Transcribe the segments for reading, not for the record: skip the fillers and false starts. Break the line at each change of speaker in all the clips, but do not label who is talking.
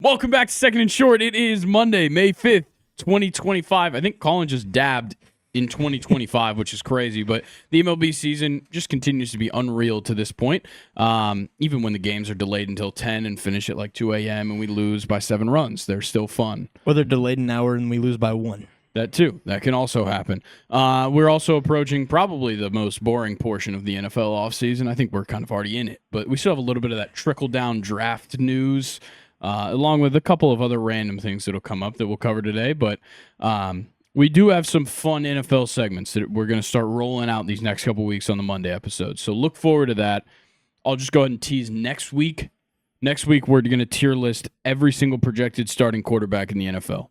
Welcome back to Second and Short. It is Monday, May 5th, 2025. I think Colin just dabbed in 2025, which is crazy, but the MLB season just continues to be unreal to this point. Even when the games are delayed until 10 and finish at like 2 a.m. and we lose by 7 runs, they're still fun.
Or they're delayed an hour and we lose by 1.
That too. That can also happen. We're also approaching probably the most boring portion of the NFL offseason. I think we're kind of already in it, but we still have a little bit of that trickle-down draft news, along with a couple of other random things that'll come up that we'll cover today. But we do have some fun NFL segments that we're going to start rolling out these next couple weeks on the Monday episode. So look forward to that. I'll just go ahead and tease next week. Next week, we're going to tier list every single projected starting quarterback in the NFL.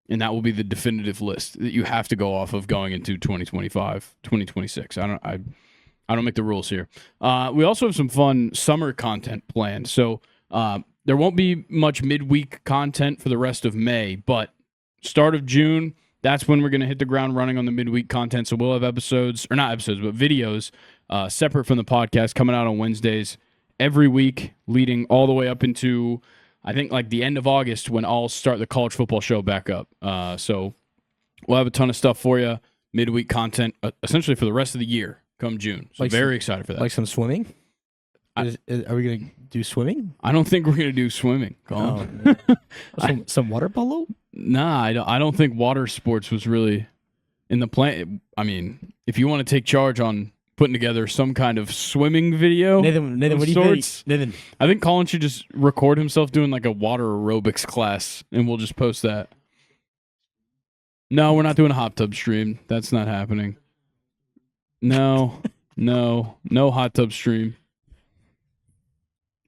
And that will be the definitive list that you have to go off of going into 2025, 2026. I don't make the rules here. We also have some fun summer content planned. So there won't be much midweek content for the rest of May, but start of June, that's when we're going to hit the ground running on the midweek content. So we'll have videos separate from the podcast coming out on Wednesdays every week, leading all the way up into, I think, like the end of August when I'll start the college football show back up. So we'll have a ton of stuff for you, midweek content, essentially for the rest of the year come June. So very excited for that.
Like some swimming? Are we going to do swimming?
I don't think we're going to do swimming, Colin.
Oh, some water polo?
Nah, I don't think water sports was really in the plan. I mean, if you want to take charge on putting together some kind of swimming video,
Nathan, what do you think? Nathan,
I think Colin should just record himself doing like a water aerobics class, and we'll just post that. No, we're not doing a hot tub stream. That's not happening. No hot tub stream.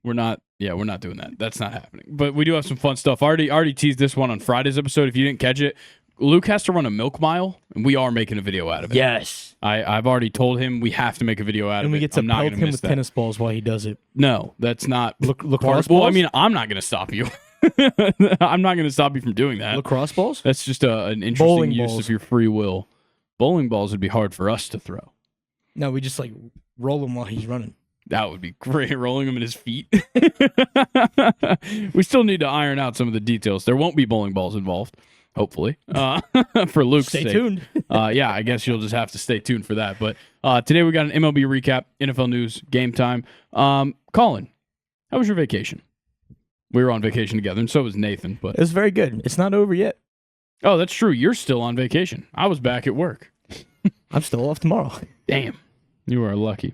We're not doing that. That's not happening. But we do have some fun stuff. I already teased this one on Friday's episode. If you didn't catch it, Luke has to run a milk mile, and we are making a video out of it.
yes.
I've already told him we have to make a video out of it.
And we get to
I'm not
pelt
gonna
him
miss
with
that.
tennis balls while he does it.
No, that's not
Lacrosse
Well, I
balls?
mean, I'm not going to stop you. I'm not going to stop you from doing that.
Lacrosse balls?
That's just an interesting
Bowling
use
balls.
of your free will. Bowling balls would be hard for us to throw.
No, we just like roll him while he's running.
That would be great, rolling him in his feet. We still need to iron out some of the details. There won't be bowling balls involved, hopefully, for Luke's sake.
Stay tuned.
Yeah, I guess you'll just have to stay tuned for that. But today we got an MLB recap, NFL news, game time. Colin, how was your vacation? We were on vacation together, and so was Nathan. But
It was very good. It's not over yet.
oh, that's true. You're still on vacation. I was back at work.
I'm still off tomorrow.
Damn, you are lucky.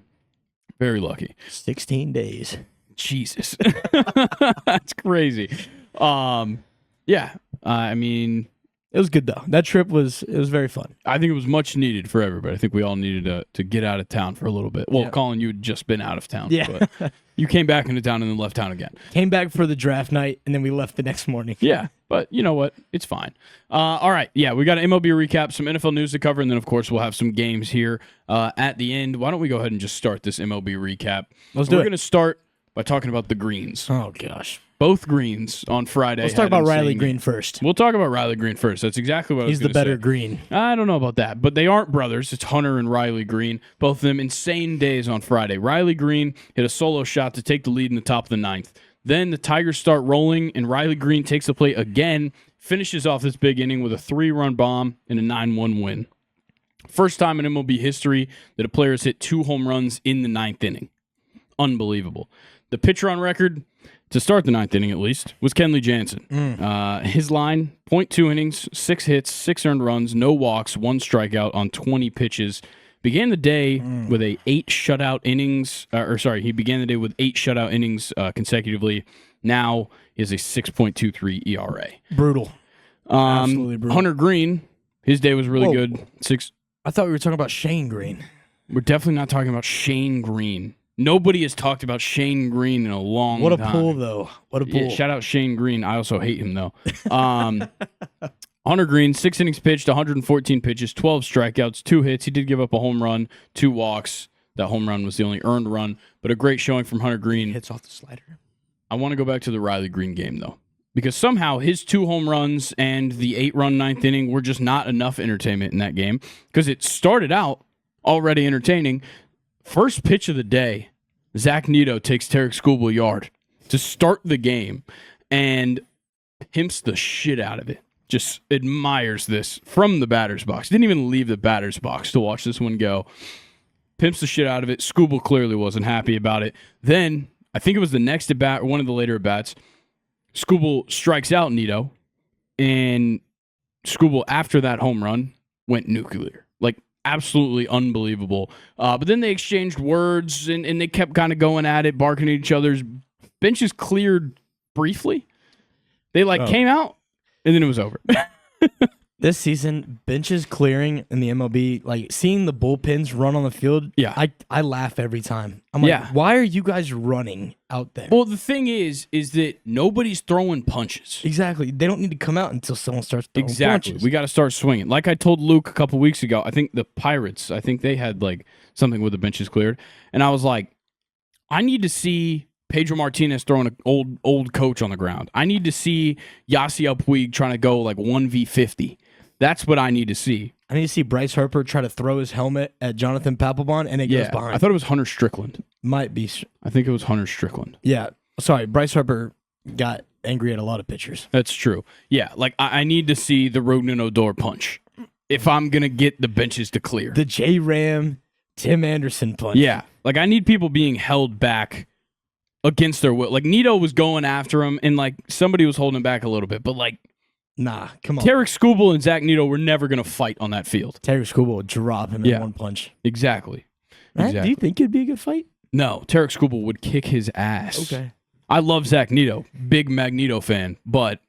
Very lucky.
16 days.
Jesus. That's crazy. Yeah. I mean,
It was good, though. That trip was very fun.
I think it was much needed for everybody. I think we all needed to get out of town for a little bit. Well,
Yeah.
Colin, you had just been out of town.
Yeah.
But you came back into town and then left town again.
Came back for the draft night, and then we left the next morning.
Yeah. But you know what? It's fine. All right. Yeah, we got an MLB recap, some NFL news to cover, and then, of course, we'll have some games here at the end. Why don't we go ahead and just start this MLB recap?
Let's do
We're
it.
going to start by talking about the Greens.
Oh, gosh.
Both Greens on Friday.
Let's talk
had
about Riley
insane-
Greene first.
We'll talk about Riley Greene first. That's exactly what I was
He's the
gonna
better
say.
Greene.
I don't know about that, but they aren't brothers. It's Hunter and Riley Greene. Both of them insane days on Friday. Riley Greene hit a solo shot to take the lead in the top of the ninth. Then the Tigers start rolling, and Riley Greene takes the plate again, finishes off this big inning with a 3-run bomb and a 9-1 win. First time in MLB history that a player has hit 2 home runs in the 9th inning. Unbelievable. The pitcher on record, to start the 9th inning at least, was Kenley Jansen. His line, 0.2 innings, 6 hits, 6 earned runs, no walks, 1 strikeout on 20 pitches. Began the day with he began the day with 8 shutout innings consecutively. Now is a 6.23 ERA.
Brutal. Absolutely brutal.
Hunter Greene, his day was really good.
I thought we were talking about Shane Greene.
We're definitely not talking about Shane Greene. Nobody has talked about Shane Greene in a long time.
What a pull, though. What a pull.
Yeah, shout out Shane Greene. I also hate him, though. Hunter Greene, 6 innings pitched, 114 pitches, 12 strikeouts, 2 hits. He did give up a home run, 2 walks. That home run was the only earned run, but a great showing from Hunter Greene.
Hits off the slider.
I want to go back to the Riley Greene game, though, because somehow his 2 home runs and the 8-run 9th inning were just not enough entertainment in that game, because it started out already entertaining. First pitch of the day, Zach Neto takes Tarek Schoolyard to start the game, and pimps the shit out of it. Just admires this from the batter's box. Didn't even leave the batter's box to watch this one go. Pimps the shit out of it. Skubal clearly wasn't happy about it. Then, I think it was the next at bat, or one of the later at bats, Skubal strikes out Nito, and Skubal, after that home run, went nuclear. Like, absolutely unbelievable. But then they exchanged words, and they kept kind of going at it, barking at each other's. Benches cleared briefly. They, came out, and then it was over.
This season, benches clearing in the MLB, seeing the bullpens run on the field,
yeah.
I laugh every time. I'm like, why are you guys running out there?
Well, the thing is that nobody's throwing punches.
Exactly. They don't need to come out until someone starts throwing punches.
We got to start swinging. Like I told Luke a couple weeks ago, I think the Pirates, they had something with the benches cleared. And I was like, I need to see Pedro Martinez throwing an old coach on the ground. I need to see Yasiel Puig trying to go 1v50. That's what I need to see.
I need to see Bryce Harper try to throw his helmet at Jonathan Papelbon, and it goes behind.
I thought it was Hunter Strickland.
Might be.
I think it was Hunter Strickland.
Yeah. Sorry, Bryce Harper got angry at a lot of pitchers.
That's true. Yeah, I need to see the Rognan Odor punch if I'm going to get the benches to clear.
The J-Ram, Tim Anderson punch.
Yeah. I need people being held back against their will. Nito was going after him, and somebody was holding him back a little bit, but
nah, come on.
Tarek Skubal and Zach Nito were never going to fight on that field.
Tarek Skubal would drop him in one punch.
Exactly.
Do you think it'd be a good fight?
No, Tarek Skubal would kick his ass.
Okay.
I love Zach Nito. Big Magneto fan, but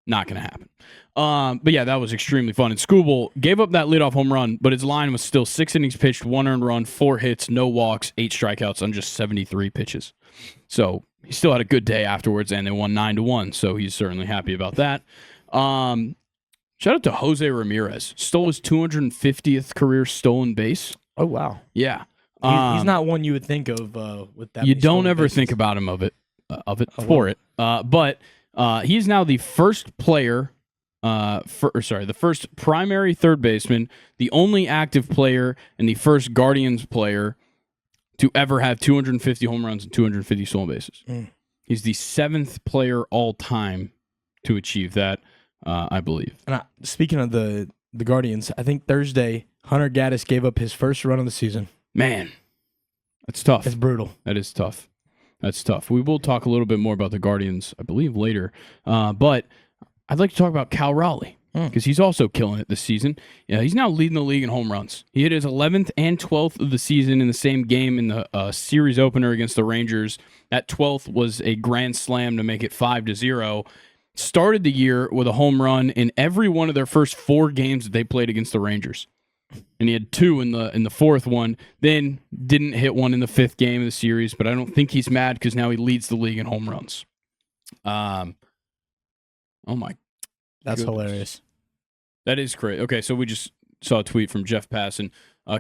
not going to happen. But yeah, that was extremely fun. And Skubal gave up that leadoff home run, but his line was still 6 innings pitched, 1 earned run, 4 hits, no walks, 8 strikeouts on just 73 pitches. So he still had a good day afterwards, and they won 9-1. So he's certainly happy about that. Shout out to Jose Ramirez. Stole his 250th career stolen base.
Oh, wow.
Yeah.
He's not one you would think of with that.
You don't ever think about him But he is now the first player, the first primary third baseman, the only active player, and the first Guardians player to ever have 250 home runs and 250 stolen bases. He's the 7th player all time to achieve that. I believe. And
speaking of the Guardians, I think Thursday, Hunter Gaddis gave up his first run of the season.
Man, that's tough.
It's brutal.
That is tough. That's tough. We will talk a little bit more about the Guardians, I believe, later. But I'd like to talk about Cal Raleigh because he's also killing it this season. Yeah, he's now leading the league in home runs. He hit his 11th and 12th of the season in the same game in the series opener against the Rangers. That 12th was a grand slam to make it 5-0. Started the year with a home run in every one of their first 4 games that they played against the Rangers. And he had 2 in the 4th one. Then didn't hit one in the 5th game of the series, but I don't think he's mad because now he leads the league in home runs. Oh my.
That's
goodness.
Hilarious.
That is great. Okay, so we just saw a tweet from Jeff Passan.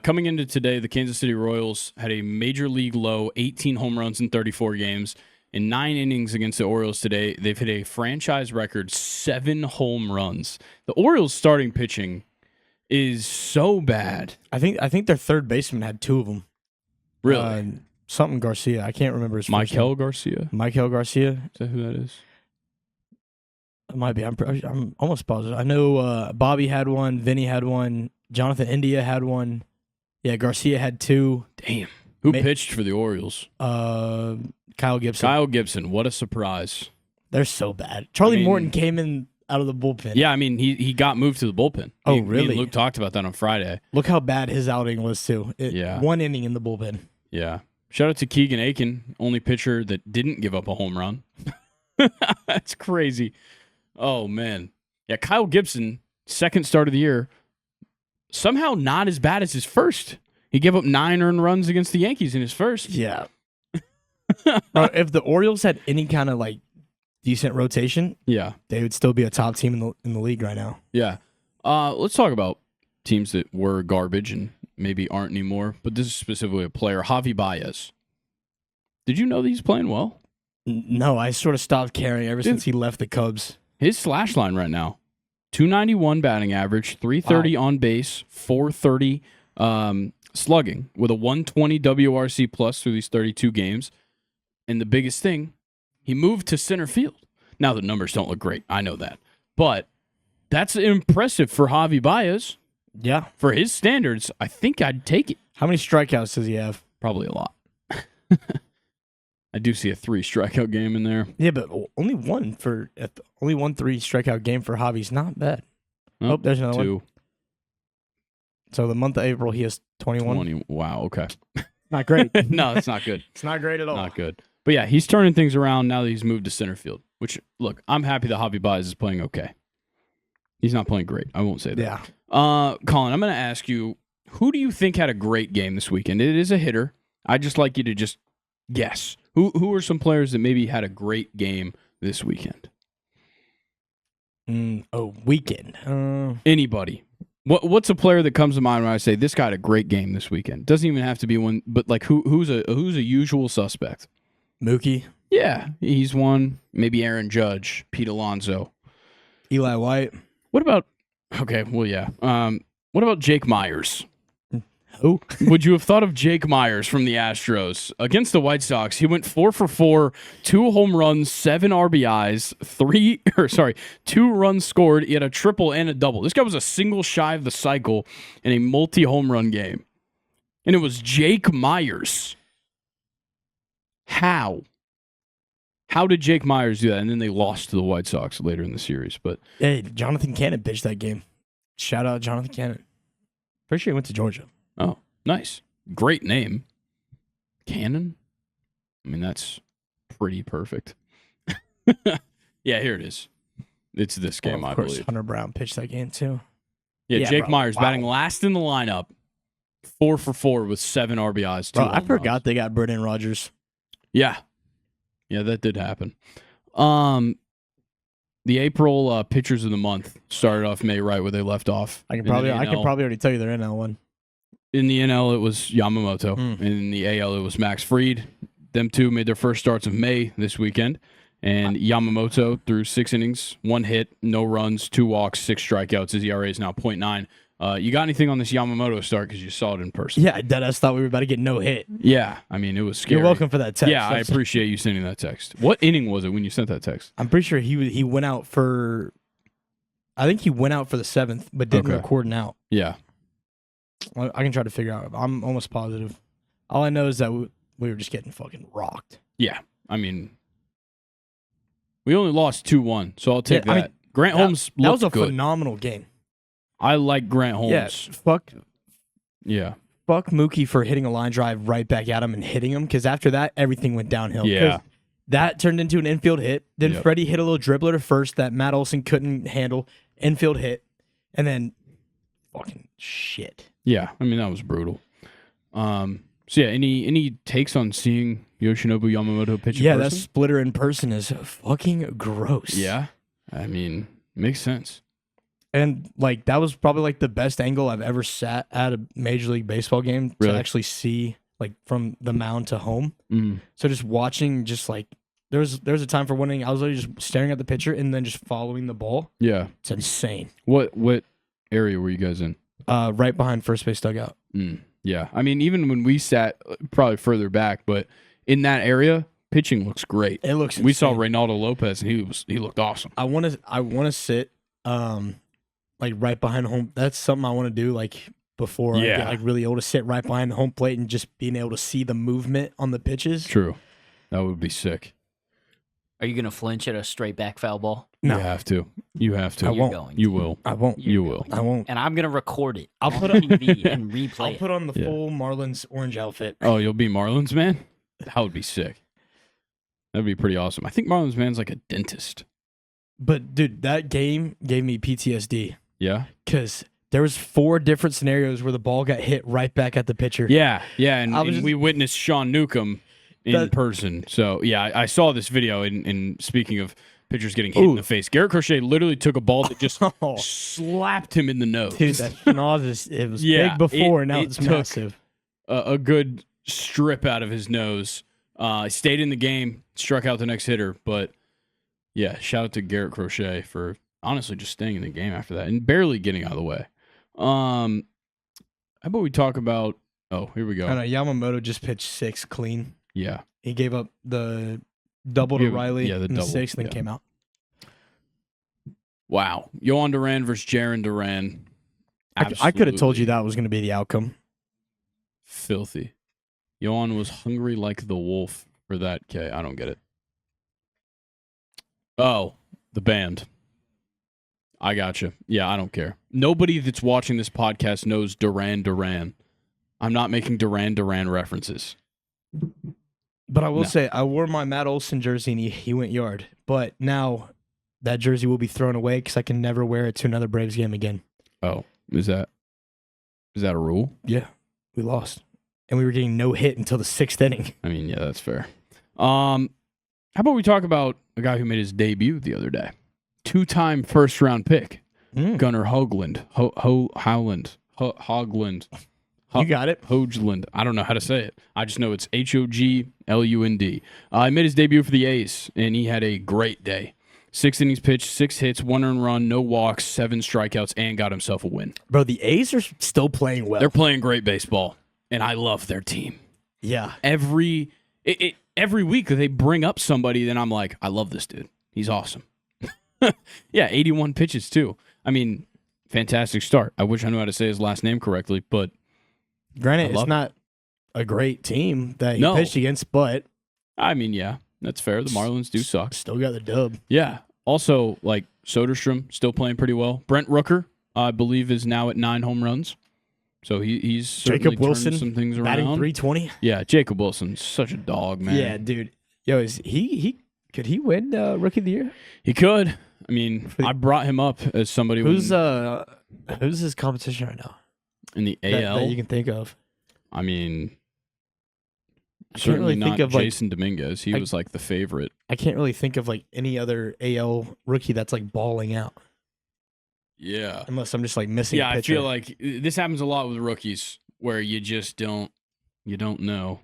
Coming into today, the Kansas City Royals had a major league low 18 home runs in 34 games. In 9 innings against the Orioles today, they've hit a franchise record 7 home runs. The Orioles' starting pitching is so bad.
I think their third baseman had 2 of them.
Really?
Something Garcia. I can't remember his first name.
Garcia?
Michael Garcia.
Is that who that is?
It might be. I'm almost positive. I know Bobby had 1. Vinny had 1. Jonathan India had 1. Yeah, Garcia had 2.
Damn. Who pitched for the Orioles?
Kyle Gibson.
Kyle Gibson. What a surprise.
They're so bad. Charlie Morton came in out of the bullpen.
Yeah, he got moved to the bullpen.
Really?
Me and Luke talked about that on Friday.
Look how bad his outing was, too. 1 inning in the bullpen.
Yeah. Shout out to Keegan Aiken, only pitcher that didn't give up a home run. That's crazy. Oh, man. Yeah, Kyle Gibson, 2nd start of the year, somehow not as bad as his first. He gave up 9 earned runs against the Yankees in his first.
Yeah. If the Orioles had any kind of decent rotation, they would still be a top team in the league right now.
Yeah. Let's talk about teams that were garbage and maybe aren't anymore. But this is specifically a player, Javi Baez. Did you know that he's playing well?
No, I sort of stopped caring ever since he left the Cubs.
His slash line right now, 291 batting average, 330 on base, 430 slugging with a 120 WRC plus through these 32 games. And the biggest thing, he moved to center field. Now the numbers don't look great. I know that. But that's impressive for Javi Baez.
Yeah.
For his standards, I think I'd take it.
How many strikeouts does he have?
Probably a lot. I do see a 3 strikeout game in there.
Yeah, but only one 3 strikeout game for Javi's not bad. Oh, there's another
2.
one. So the month of April, he has 21.
20. Wow, okay.
Not great.
No, it's not good.
It's not great at all.
Not good. But yeah, he's turning things around now that he's moved to center field, which, look, I'm happy that Javi Baez is playing okay. He's not playing great. I won't say that.
Yeah.
Colin, I'm going to ask you, who do you think had a great game this weekend? It is a hitter. I'd just like you to just guess. Who are some players that maybe had a great game this weekend?
Weekend.
Anybody. What's a player that comes to mind when I say this guy had a great game this weekend? Doesn't even have to be one, but like who's a usual suspect?
Mookie.
Yeah, he's one. Maybe Aaron Judge, Pete Alonso,
Eli White.
What about? Okay, well, yeah. What about Jake Myers?
Who?
Would you have thought of Jake Myers from the Astros against the White Sox? He went 4 for 4, 2 home runs, 7 RBIs, 2 runs scored. He had a triple and a double. This guy was a single shy of the cycle in a multi-home run game. And it was Jake Myers. How? How did Jake Myers do that? And then they lost to the White Sox later in the series. But
hey, Jonathan Cannon pitched that game. Shout out Jonathan Cannon. Pretty sure he went to Georgia.
Oh, nice. Great name. Cannon? I mean, that's pretty perfect. Yeah, here it is. It's this game,
of
I
course,
believe.
Hunter Brown pitched that game, too.
Yeah, Jake
bro.
Myers
Wow.
batting last in the lineup. 4 for 4 with 7 RBIs. 2
Bro, I
home
forgot
runs.
they got Brendan Rodgers.
Yeah. Yeah, that did happen. The April pitchers of the month started off May right where they left off.
I can
In the
probably
NL.
already tell you their NL one.
In the NL, it was Yamamoto. And in the AL, it was Max Fried. Them two made their first starts of May this weekend. And Yamamoto threw 6 innings, 1 hit, no runs, 2 walks, 6 strikeouts. His ERA is now 0.9. You got anything on this Yamamoto start because you saw it in person?
Yeah, I deadass thought we were about to get no hit.
Yeah, I mean, it was scary.
You're welcome for that text.
Yeah, I appreciate you sending that text. What inning was it when you sent that text?
I'm pretty sure he went out for. I think he went out for the 7th, but didn't record an out.
Yeah.
I can try to figure out. I'm almost positive. All I know is that we were just getting fucking rocked.
Yeah, I mean, we only lost 2-1, so I'll take that.
I mean,
Grant Holmes
that was a
looked good.
phenomenal game.
I like Grant Holmes.
Yeah, fuck Mookie for hitting a line drive right back at him and hitting him, because after that, everything went downhill.
Yeah.
That turned into an infield hit. Then
Yep.
Freddie hit a little dribbler to first that Matt Olson couldn't handle. Infield hit. And then fucking shit.
Yeah, I mean, that was brutal. So, yeah, any takes on seeing Yoshinobu Yamamoto pitch in
Yeah, that
person?
splitter in person is fucking gross.
Yeah, I mean, makes sense.
And, like, that was probably, like, the best angle I've ever sat at a Major League Baseball game
Really?
to actually see, like, from the mound to home.
Mm.
So just watching, just, like, there was a time for one inning, I was literally just staring at the pitcher and then just following the ball.
Yeah.
It's insane.
What area were you guys in?
Right behind first base dugout.
Yeah, I mean, even when we sat probably further back, but in that area, pitching looks great.
It looks
We saw
insane.
Reynaldo Lopez, and he looked awesome.
I want to sit like right behind home. That's something I want to do like before I get like really old, to sit right behind the home plate and just being able to see the movement on the pitches.
True, that would be sick.
Are you going to flinch at a straight back foul ball?
No.
You have to. You have to.
I
You're
won't.
going
You
to.
will.
I won't.
You will.
I won't.
And I'm going to record it.
I'll
on
put on
TV and replay
I'll
it.
put on the
Yeah.
full Marlins orange outfit.
Oh, you'll be Marlins man? That would be sick. That'd be pretty awesome. I think Marlins man's like a dentist.
But dude, that game gave me PTSD
Yeah?
because there was 4 different scenarios where the ball got hit right back at the pitcher.
Yeah, and,
I was
and we witnessed Sean Newcomb in person. So, yeah, I saw this video, and speaking of pitchers getting hit in the face, Garrett Crochet literally took a ball that just
Oh.
slapped him in the nose.
Dude, that schnoz it was
Yeah,
big before, and now
it
it's
took-
massive.
A good strip out of his nose. Stayed in the game, struck out the next hitter. But, yeah, shout out to Garrett Crochet for honestly just staying in the game after that and barely getting out of the way. How about we talk about – oh, here we go.
I know Yamamoto just pitched 6 clean.
Yeah.
He gave up the double to
Yeah,
Riley
yeah, the
in the
double,
6th, then
yeah.
came out.
Wow. Yohan Duran versus Jaron Duran.
I could have told you
Absolutely
that was going to be the outcome.
filthy. Yohan was hungry like the wolf for that K. I don't get it. Oh, the band. I gotcha. Yeah, I don't care. Nobody that's watching this podcast knows Duran Duran. I'm not making Duran Duran references.
But I will
No.
say, I wore my Matt Olson jersey and he went yard. But now that jersey will be thrown away because I can never wear it to another Braves game again.
Oh, is that a rule?
Yeah, we lost. And we were getting no hit until the 6th inning.
I mean, yeah, that's fair. How about we talk about a guy who made his debut the other day? 2-time first-round pick, Gunnar Hoagland. Hoagland.
You got it.
Hoagland. I don't know how to say it. I just know it's Hoglund. He made his debut for the A's, and he had a great day. 6 innings pitched, 6 hits, 1 earned run, no walks, 7 strikeouts, and got himself a win.
Bro, the A's are still playing well.
They're playing great baseball, and I love their team.
Yeah.
Every week that they bring up somebody, then I'm like, I love this dude. He's awesome. Yeah, 81 pitches too. I mean, fantastic start. I wish I knew how to say his last name correctly, but
Granted, it's not a great team that he
No.
pitched against, but
I mean, yeah, that's fair. The Marlins do suck.
still got the dub.
Yeah. Also, like Soderstrom still playing pretty well. Brent Rooker, I believe, is now at 9 home runs. So he's certainly
Jacob Wilson
turned some things
batting
around.
320.
Yeah, Jacob Wilson's such a dog, man.
Yeah, dude. Yo, is could he win Rookie of the Year?
He could. I mean, I brought him up as somebody
Who's his competition right now?
in the
That
AL.
you can think of.
I mean,
I can't
certainly
really
not
think of like
Jason Dominguez. He was like the favorite.
I can't really think of like any other AL rookie that's like balling out.
Yeah.
Unless I'm just like missing.
Yeah,
a
I
pitcher.
feel like this happens a lot with rookies where you just don't know.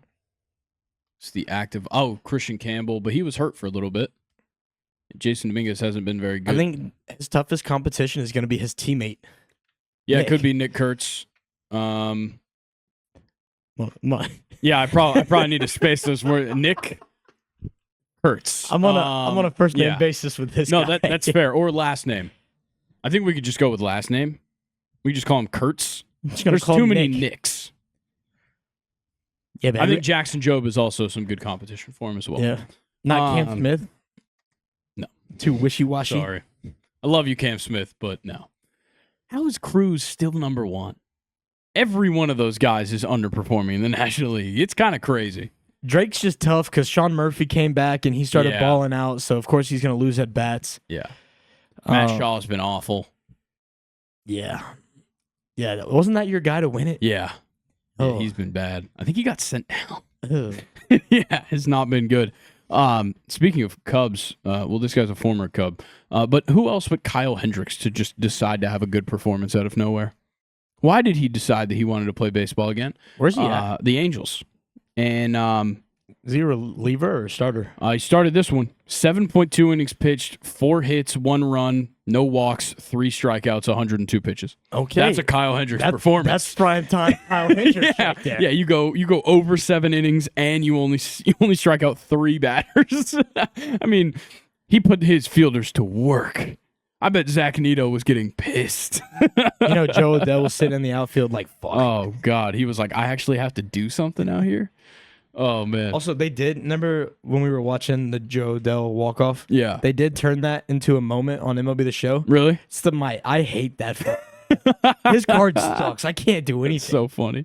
It's the active. Oh, Christian Campbell, but he was hurt for a little bit. Jason Dominguez hasn't been very good.
I think his toughest competition is going to be his teammate.
yeah,
Nick.
it could be Nick Kurtz. Yeah, I probably need to space those words. Nick Kurtz.
I'm on a first name
yeah.
basis with this
No,
guy.
that's fair. Or last name. I think we could just go with last name. We just call him Kurtz.
I'm just gonna
There's
call
too
him
many
Nick.
Nicks.
Yeah, but
I think Jackson Jobe is also some good competition for him as well.
yeah, not Cam Smith.
No.
Too wishy-washy.
Sorry. I love you, Cam Smith, but no. How is Cruz still number 1? Every one of those guys is underperforming in the National League. It's kind of crazy.
Drake's just tough because Sean Murphy came back and he started
Yeah.
balling out. So of course he's going to lose at bats.
Yeah. Matt
Uh,
Shaw's been awful.
Yeah, yeah. Wasn't that your guy to win it?
Yeah.
Oh.
He's been bad. I think he got sent down.
Ugh.
Yeah, it's not been good. Speaking of Cubs, well, this guy's a former Cub, but who else but Kyle Hendricks to just decide to have a good performance out of nowhere? Why did he decide that he wanted to play baseball again?
Where's he at?
The Angels. And
Is he a reliever or a starter?
he started this one. 7.2 innings pitched, 4 hits, 1 run, no walks, 3 strikeouts, 102 pitches.
Okay,
That's a Kyle Hendricks performance.
That's prime time Kyle Hendricks
yeah,
right there.
yeah. You go over 7 innings, and you only strike out 3 batters. I mean, he put his fielders to work. I bet Zach Neto was getting pissed.
You know, Joe Adele was sitting in the outfield like, fuck.
Oh God, he was like, I actually have to do something out here. Oh man.
Also, they did. Remember when we were watching the Joe Adele walk off?
Yeah.
They did turn that into a moment on MLB The Show.
Really?
It's I hate that. His card sucks. I can't do anything.
So funny.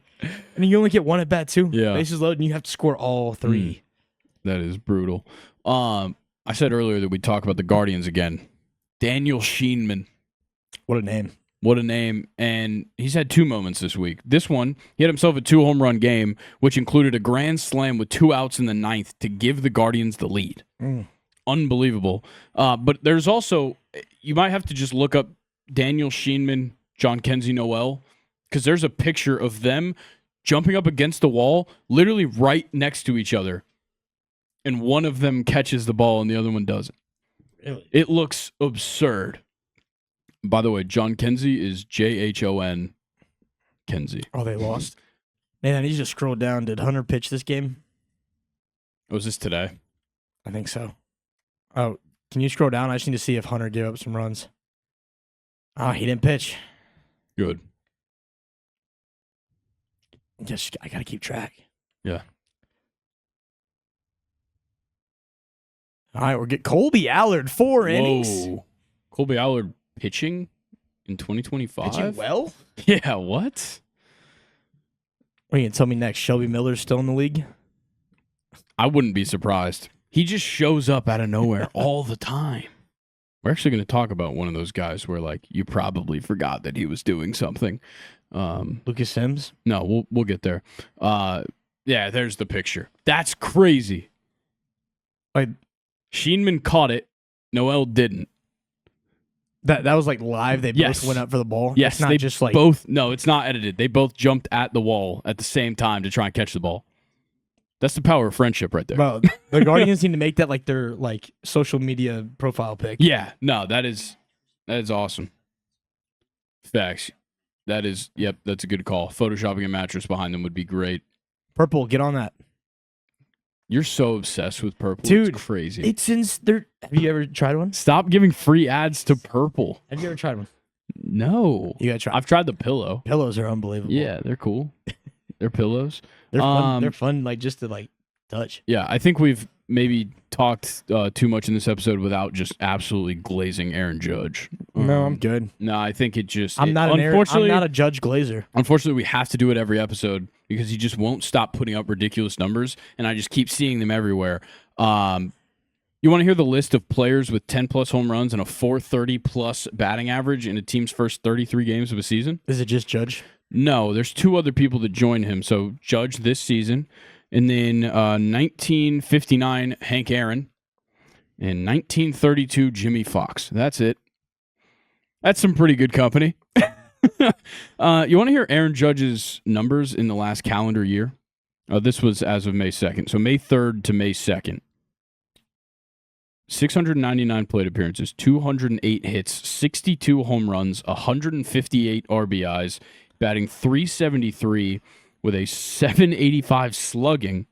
And you only get 1 at bat too.
Yeah.
Bases loaded, and you have to score all 3.
That is brutal. I said earlier that we'd talk about the Guardians again. Daniel Sheenman.
What a name.
What a name. And he's had 2 moments this week. This one, he had himself a 2 home run game, which included a grand slam with 2 outs in the 9th to give the Guardians the lead. Unbelievable. But there's also, you might have to just look up Daniel Sheenman, John Kenzie Noel, because there's a picture of them jumping up against the wall, literally right next to each other. And one of them catches the ball and the other one doesn't.
Really?
It looks absurd. By the way, John Kenzie is Jhon Kenzie.
Oh, they lost. Man, I need you to scroll down. Did Hunter pitch this game?
Was this today?
I think so. Oh, can you scroll down? I just need to see if Hunter gave up some runs. Oh, he didn't pitch.
Good.
I gotta keep track.
Yeah.
All right, we're getting Colby Allard 4 innings.
Whoa. Colby Allard pitching in 2025?
Pitching well?
Yeah, what?
What are you gonna tell me next? Shelby Miller's still in the league?
I wouldn't be surprised. He just shows up out of nowhere all the time. We're actually going to talk about one of those guys where, like, you probably forgot that he was doing something.
Lucas Sims?
No, we'll get there. Yeah, there's the picture. That's crazy. Sheenman caught it. Noel didn't.
That was like live. They both went up for the ball.
Yes,
it's not
they
just like
both. No, it's not edited. They both jumped at the wall at the same time to try and catch the ball. That's the power of friendship right there.
Bro, the Guardians need to make that like their like social media profile pic.
Yeah, no, that is awesome. Facts. That's a good call. Photoshopping a mattress behind them would be great.
Purple, get on that.
You're so obsessed with Purple.
Dude,
it's crazy.
It's since they're. Have you ever tried one?
Stop giving free ads to Purple.
Have you ever tried one?
No.
You gotta try.
I've tried the pillow.
Pillows are unbelievable.
Yeah, they're cool. They're pillows.
They're fun. They're fun, like just to like touch.
Yeah, I think we've maybe talked too much in this episode without just absolutely glazing Aaron Judge.
No, I'm good.
No, I think it just.
I'm not a Judge Glazer.
Unfortunately, we have to do it every episode because he just won't stop putting up ridiculous numbers, and I just keep seeing them everywhere. You want to hear the list of players with 10-plus home runs and a 430-plus batting average in a team's first 33 games of a season?
Is it just Judge?
No, there's two other people that join him. So Judge this season, and then 1959 Hank Aaron, and 1932 Jimmy Fox. That's it. That's some pretty good company. You want to hear Aaron Judge's numbers in the last calendar year? This was as of May 2nd. So May 3rd to May 2nd. 699 plate appearances, 208 hits, 62 home runs, 158 RBIs, batting .373 with a .785 slugging,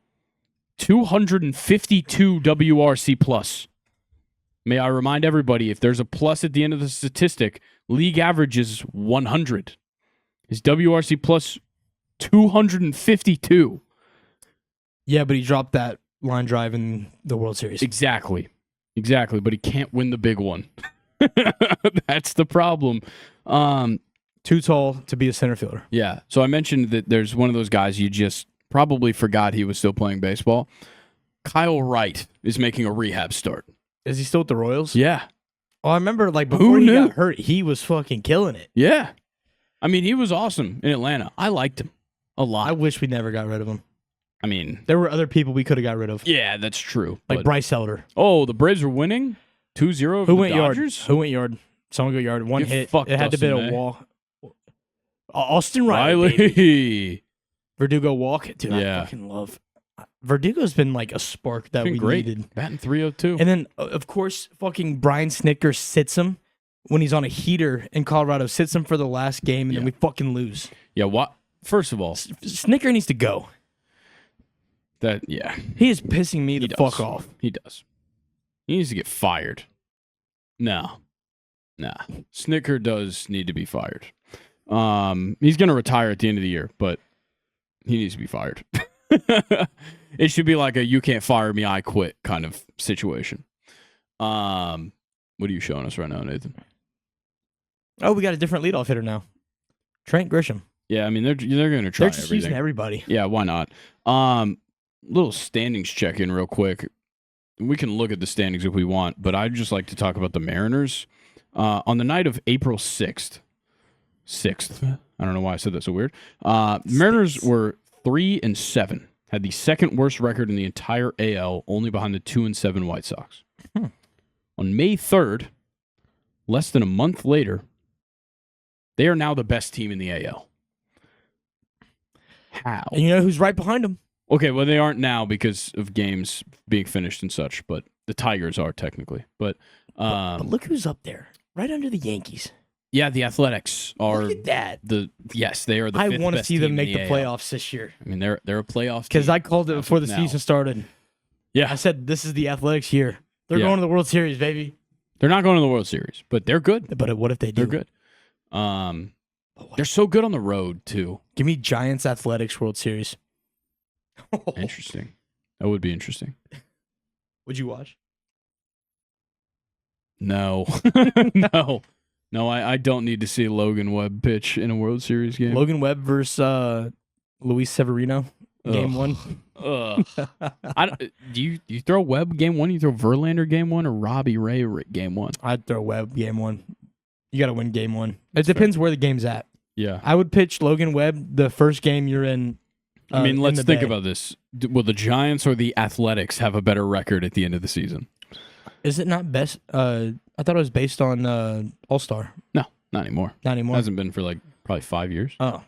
252 WRC plus. May I remind everybody, if there's a plus at the end of the statistic, league average is 100. His WRC plus 252.
Yeah, but he dropped that line drive in the World Series.
Exactly, but he can't win the big one. That's the problem.
Too tall to be a center fielder.
Yeah. So I mentioned that there's one of those guys you just probably forgot he was still playing baseball. Kyle Wright is making a rehab start.
Is he still with the Royals?
Yeah.
Oh, I remember like before he got hurt, he was fucking killing it.
Yeah. I mean, he was awesome in Atlanta. I liked him a lot.
I wish we never got rid of him.
I mean,
there were other people we could have got rid of.
Yeah, that's true.
Like Bryce Elder.
Oh, the Braves were winning 2-0 over the Dodgers?
Yard? Who went yard? Someone go yard. One hit. It had to be a walk. Austin
Riley.
Baby. Verdugo walk. Dude,
yeah.
I fucking love. Verdugo's been like a spark that we needed.
Batting .302.
And then, of course, fucking Brian Snitker sits him when he's on a heater in Colorado. Sits him for the last game, and then we fucking lose.
Yeah, what? First of all,
Snitker needs to go. He is pissing me the fuck off.
He does. He needs to get fired. No. Nah. Snitker does need to be fired. He's going to retire at the end of the year, but he needs to be fired. It should be like a "you can't fire me, I quit" kind of situation. What are you showing us right now, Nathan?
Oh, we got a different leadoff hitter now. Trent Grisham.
Yeah, I mean they're going to try
They're just
everything.
using everybody.
Yeah, why not? Little standings check in real quick. We can look at the standings if we want, but I'd just like to talk about the Mariners. On the night of April 6th. I don't know why I said that so weird. Mariners were 3-7. Had the second worst record in the entire AL, only behind the 2-7 White Sox. On May 3rd, less than a month later, they are now the best team in the AL. How?
And you know who's right behind them?
Okay, well, they aren't now because of games being finished and such, but the Tigers are technically. But
look who's up there, right under the Yankees.
Yeah, the Athletics are.
Look at that.
They are the.
I
want to
see them make the playoffs this year.
I mean, they're a playoff team.
Because I called it before the season started.
Yeah,
I said this is the Athletics year. They're going to the World Series, baby.
They're not going to the World Series, but they're good.
But what if they do?
They're good. They're so good on the road too.
Give me Giants Athletics World Series.
Interesting. That would be interesting.
Would you watch?
No. No, I don't need to see Logan Webb pitch in a World Series game.
Logan Webb versus Luis Severino, game one.
Ugh. Do you throw Webb game one? You throw Verlander game one or Robbie Ray game one?
I'd throw Webb game one. You got to win game one. It depends where the game's at.
Yeah.
I would pitch Logan Webb the first game you're in.
I mean, let's think about this. Will the Giants or the Athletics have a better record at the end of the season?
Is it not best? I thought it was based on All-Star.
No, not anymore.
Not anymore.
Hasn't been for like probably 5 years.
Oh.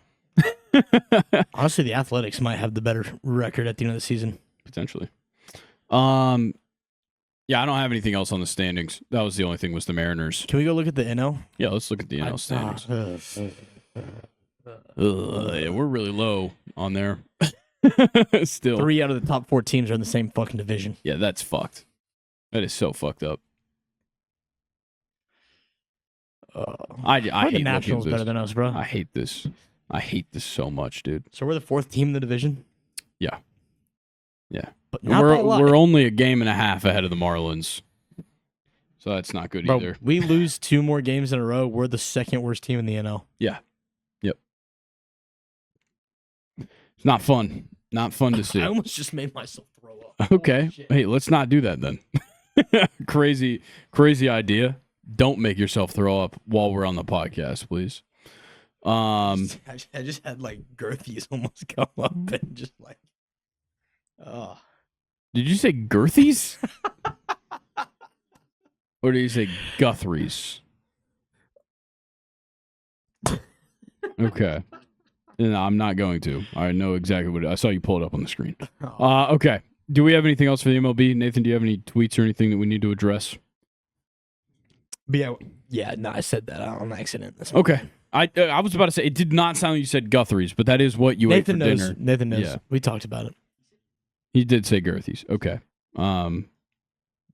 Honestly, the Athletics might have the better record at the end of the season.
Potentially. Yeah, I don't have anything else on the standings. That was the only thing was the Mariners.
Can we go look at the NL?
Yeah, let's look at the NL standings. Yeah, we're really low on there. Still.
3 out of the top 4 teams are in the same fucking division.
Yeah, that's fucked. That is so fucked up. I
the
hate
Nationals better than us, bro.
I hate this. I hate this so much, dude.
So we're the 4th team in the division?
Yeah. Yeah.
But not
we're only a game and a half ahead of the Marlins. So that's not good either.
We lose 2 more games in a row. We're the 2nd worst team in the NL.
Yeah. Yep. It's not fun. Not fun to see.
I almost just made myself throw up.
Okay. Hey, let's not do that then. Crazy idea. Don't make yourself throw up while we're on the podcast, please.
I just had like girthies almost come up and just like, oh.
Did you say girthies? Or did you say Guthries? Okay. No, I'm not going to. I know exactly what I saw you pull it up on the screen. Okay. Do we have anything else for the MLB? Nathan, do you have any tweets or anything that we need to address?
But yeah, no, I said that on accident. That's
okay. I was about to say, it did not sound like you said Guthries, but that is what you ate for dinner.
Nathan knows.
Yeah.
We talked about it.
He did say Girthies. Okay.
Nathan's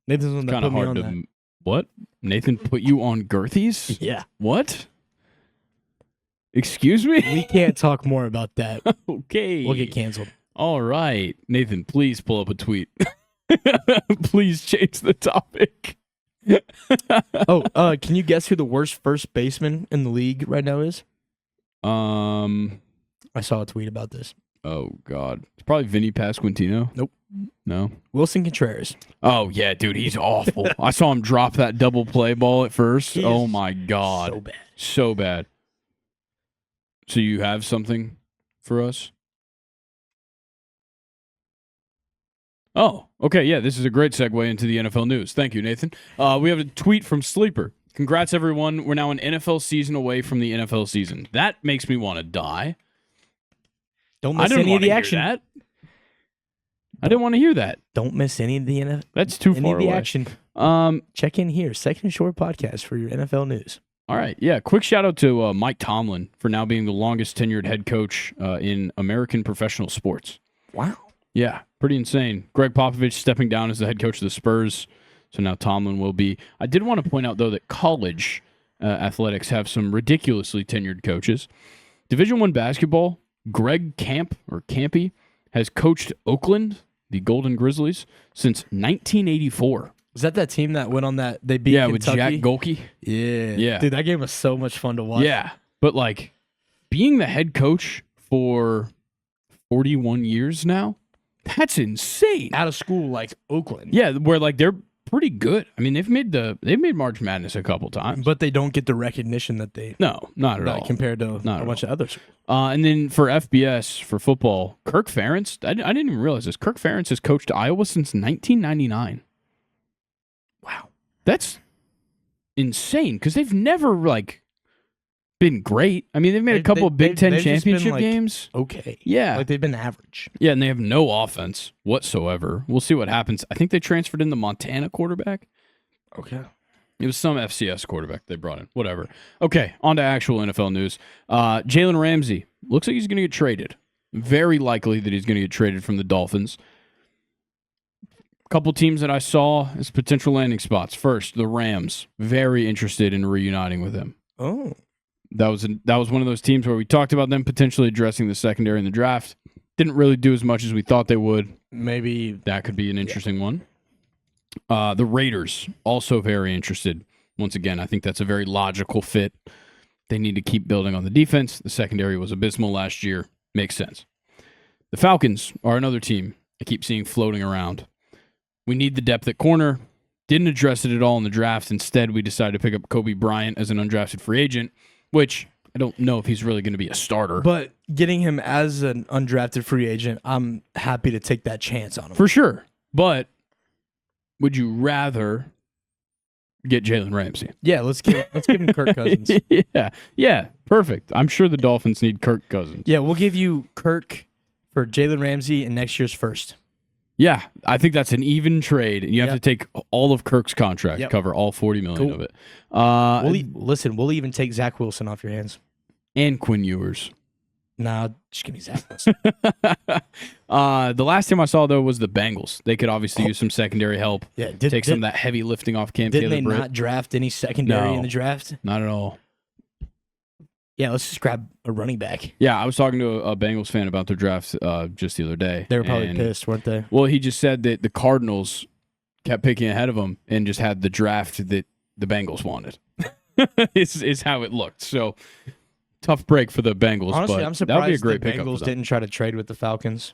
the one that put me on that.
What? Nathan put you on Girthies?
Yeah.
What? Excuse me?
We can't talk more about that.
Okay.
We'll get canceled.
All right. Nathan, please pull up a tweet. Please change the topic.
Can you guess who the worst first baseman in the league right now is? I saw a tweet about this.
Oh, God. It's probably Vinny Pasquantino.
Nope.
No?
Wilson Contreras.
Oh, yeah, dude. He's awful. I saw him drop that double play ball at first. Oh, my God.
So bad.
So bad. So you have something for us? Oh, okay. Yeah, this is a great segue into the NFL news. Thank you, Nathan. We have a tweet from Sleeper. Congrats, everyone. We're now an NFL season away from the NFL season. That makes me want to die.
Don't miss any of the action.
I didn't want to hear that.
Don't miss any of the NFL.
That's too far away.
Action. Check in here. Second Short Podcast for your NFL news.
All right. Yeah. Quick shout out to Mike Tomlin for now being the longest tenured head coach in American professional sports.
Wow.
Yeah. Pretty insane. Greg Popovich stepping down as the head coach of the Spurs. So now Tomlin will be. I did want to point out, though, that college athletics have some ridiculously tenured coaches. Division I basketball, Greg Campy, has coached Oakland, the Golden Grizzlies, since 1984.
Is that team that went on that? They beat Kentucky?
With Jack Golke.
Yeah. Dude, that game was so much fun to watch.
Yeah. But, like, being the head coach for 41 years now, that's insane.
Out of school, like Oakland.
Yeah, where, like, they're pretty good. I mean, they've made March Madness a couple times.
But they don't get the recognition that they...
No, not at all.
Compared to a bunch of others.
And then for FBS, for football, Kirk Ferentz, I didn't even realize this. Kirk Ferentz has coached Iowa since 1999. Wow. That's insane because they've never, like, been great. I mean, they've made a couple of Big Ten championship games.
Okay.
Yeah.
Like, they've been average.
Yeah, and they have no offense whatsoever. We'll see what happens. I think they transferred in the Montana quarterback.
Okay.
It was some FCS quarterback they brought in. Whatever. Okay, on to actual NFL news. Jalen Ramsey looks like he's going to get traded. Very likely that he's going to get traded from the Dolphins. A couple teams that I saw as potential landing spots. First, the Rams. Very interested in reuniting with him.
Oh.
That was one of those teams where we talked about them potentially addressing the secondary in the draft. Didn't really do as much as we thought they would.
Maybe
That could be an interesting one. The Raiders, also very interested. Once again, I think that's a very logical fit. They need to keep building on the defense. The secondary was abysmal last year. Makes sense. The Falcons are another team I keep seeing floating around. We need the depth at corner. Didn't address it at all in the draft. Instead, we decided to pick up Kobe Bryant as an undrafted free agent, which I don't know if he's really going to be a starter.
But getting him as an undrafted free agent, I'm happy to take that chance on him.
For sure. But would you rather get Jalen Ramsey?
Yeah, let's give him Kirk Cousins.
Yeah, perfect. I'm sure the Dolphins need Kirk Cousins.
Yeah, we'll give you Kirk for Jalen Ramsey in next year's first.
Yeah, I think that's an even trade. You have to take all of Kirk's contract, cover all $40 million of it.
We'll even take Zach Wilson off your hands.
And Quinn Ewers.
Nah, just give me Zach Wilson.
The last time I saw, though, was the Bengals. They could obviously use some secondary help.
Yeah,
take some of that heavy lifting off Cam
Didn't they
Taylor-Britt.
not draft any secondary in the draft?
Not at all.
Yeah, let's just grab a running back.
Yeah, I was talking to a Bengals fan about their draft just the other day.
They were probably pissed, weren't they?
Well, he just said that the Cardinals kept picking ahead of them and just had the draft that the Bengals wanted. is how it looked. So tough break for the Bengals.
Honestly,
but
I'm surprised
that would be a great
the
pickup
Bengals didn't try to trade with the Falcons.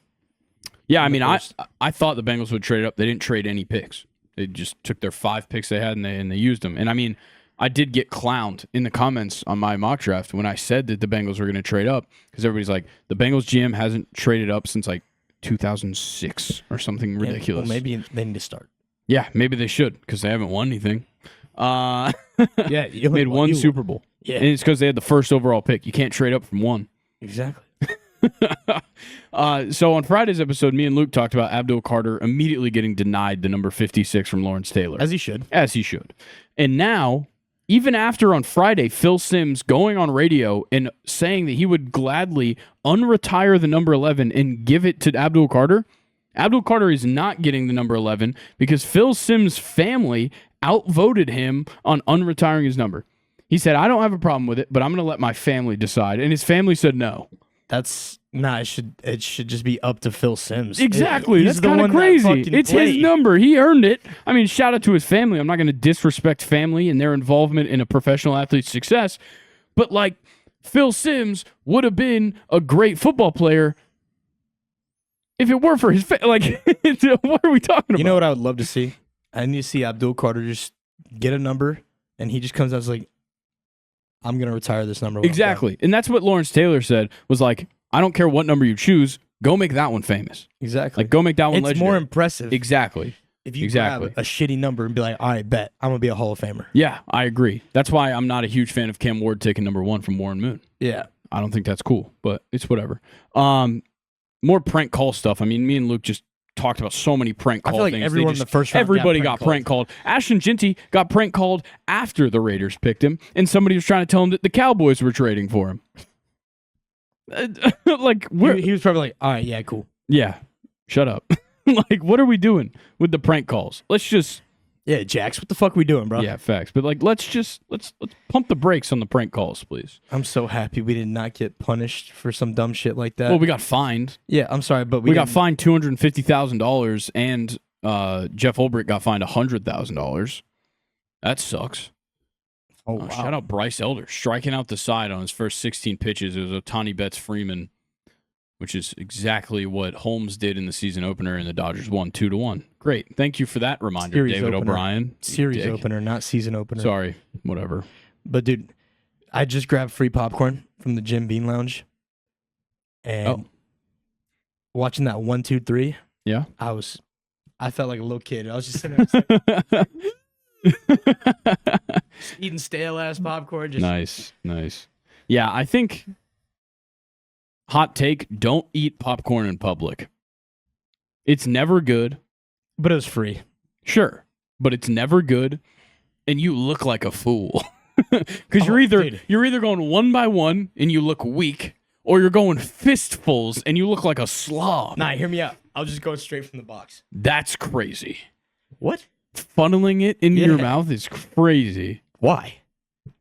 Yeah, I mean, I thought the Bengals would trade up. They didn't trade any picks. They just took their 5 picks they had and they used them. And I mean, I did get clowned in the comments on my mock draft when I said that the Bengals were going to trade up because everybody's like, the Bengals GM hasn't traded up since like 2006 or something ridiculous.
Well, maybe they need to start.
Yeah, maybe they should because they haven't won anything.
Yeah, you
made one Super Bowl.
Yeah,
and it's because they had the first overall pick. You can't trade up from one.
Exactly.
So on Friday's episode, me and Luke talked about Abdul Carter immediately getting denied the number 56 from Lawrence Taylor.
As he should.
As he should. And now, even after on Friday, Phil Simms going on radio and saying that he would gladly unretire the number 11 and give it to Abdul Carter is not getting the number 11 because Phil Simms' family outvoted him on unretiring his number. He said, I don't have a problem with it, but I'm going to let my family decide. And his family said no.
It should just be up to Phil Simms.
Exactly. That's kind of crazy. It's his number. He earned it. I mean, shout out to his family. I'm not going to disrespect family and their involvement in a professional athlete's success. But like, Phil Simms would have been a great football player if it weren't for his like, what are we talking about?
You know what I would love to see? I need to see Abdul Carter just get a number, and he just comes out and is like, I'm going to retire this number.
Exactly. And that's what Lawrence Taylor said, was like, I don't care what number you choose, go make that one famous.
Exactly.
Like, go make that one legendary.
It's more impressive.
Exactly.
If you grab a shitty number and be like, all right, bet, I'm going to be a Hall of Famer.
Yeah, I agree. That's why I'm not a huge fan of Cam Ward taking number 1 from Warren Moon.
Yeah.
I don't think that's cool, but it's whatever. More prank call stuff. I mean, me and Luke just talked about so many prank call
I feel like
things.
everyone in the first round
everybody got prank called. Ashton Ginty got prank called after the Raiders picked him, and somebody was trying to tell him that the Cowboys were trading for him. Like,
he was probably like, all right, yeah, cool.
Yeah, shut up. Like, what are we doing with the prank calls? Let's just...
Yeah, Jax, what the fuck are we doing, bro?
Yeah, facts. But like, let's pump the brakes on the prank calls, please.
I'm so happy we did not get punished for some dumb shit like that.
Well, we got fined.
Yeah, I'm sorry, but
we got fined $250,000, and Jeff Ulbrich got fined $100,000. That sucks.
Oh, wow.
Shout out Bryce Elder striking out the side on his first 16 pitches. It was Ohtani Betts Freeman, which is exactly what Holmes did in the season opener, and the Dodgers won 2-1. Great. Thank you for that reminder,
Series
David
opener.
O'Brien.
Series opener, not season opener.
Sorry, whatever.
But, dude, I just grabbed free popcorn from the Jim Beam Lounge. And watching that 1, 2, 3,
yeah,
I felt like a little kid. I was just sitting there just eating stale-ass popcorn.
Nice. Yeah, I think... Hot take, don't eat popcorn in public. It's never good.
But it was free.
Sure, but it's never good, and you look like a fool. Because you're either going one by one and you look weak, or you're going fistfuls and you look like a slob.
Nah, hear me out. I'll just go straight from the box.
That's crazy.
What?
Funneling it into your mouth is crazy.
Why?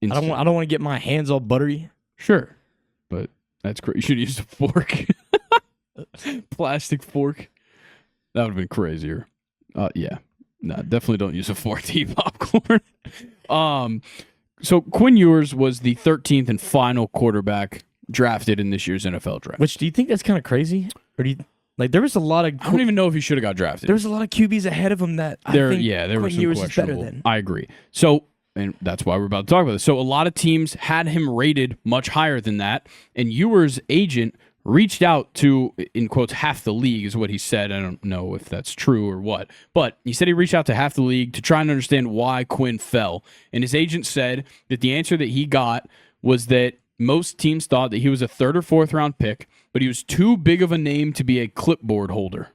I don't want to get my hands all buttery.
Sure, but that's great. You should use a fork, plastic fork. That would have been crazier. Yeah, no, definitely don't use a fork to eat popcorn. So Quinn Ewers was the 13th and final quarterback drafted in this year's NFL draft.
Which, do you think that's kind of crazy, or do you there was a lot of?
I don't even know if he should have got drafted.
There was a lot of QBs ahead of him that
there
were
some
Ewers is better
questionable.
than.
I agree. So, and that's why we're about to talk about this. So, a lot of teams had him rated much higher than that, and Ewers' agent reached out to, in quotes, half the league is what he said. I don't know if that's true or what, but he said he reached out to half the league to try and understand why Quinn fell. And his agent said that the answer that he got was that most teams thought that he was a 3rd or 4th round pick, but he was too big of a name to be a clipboard holder.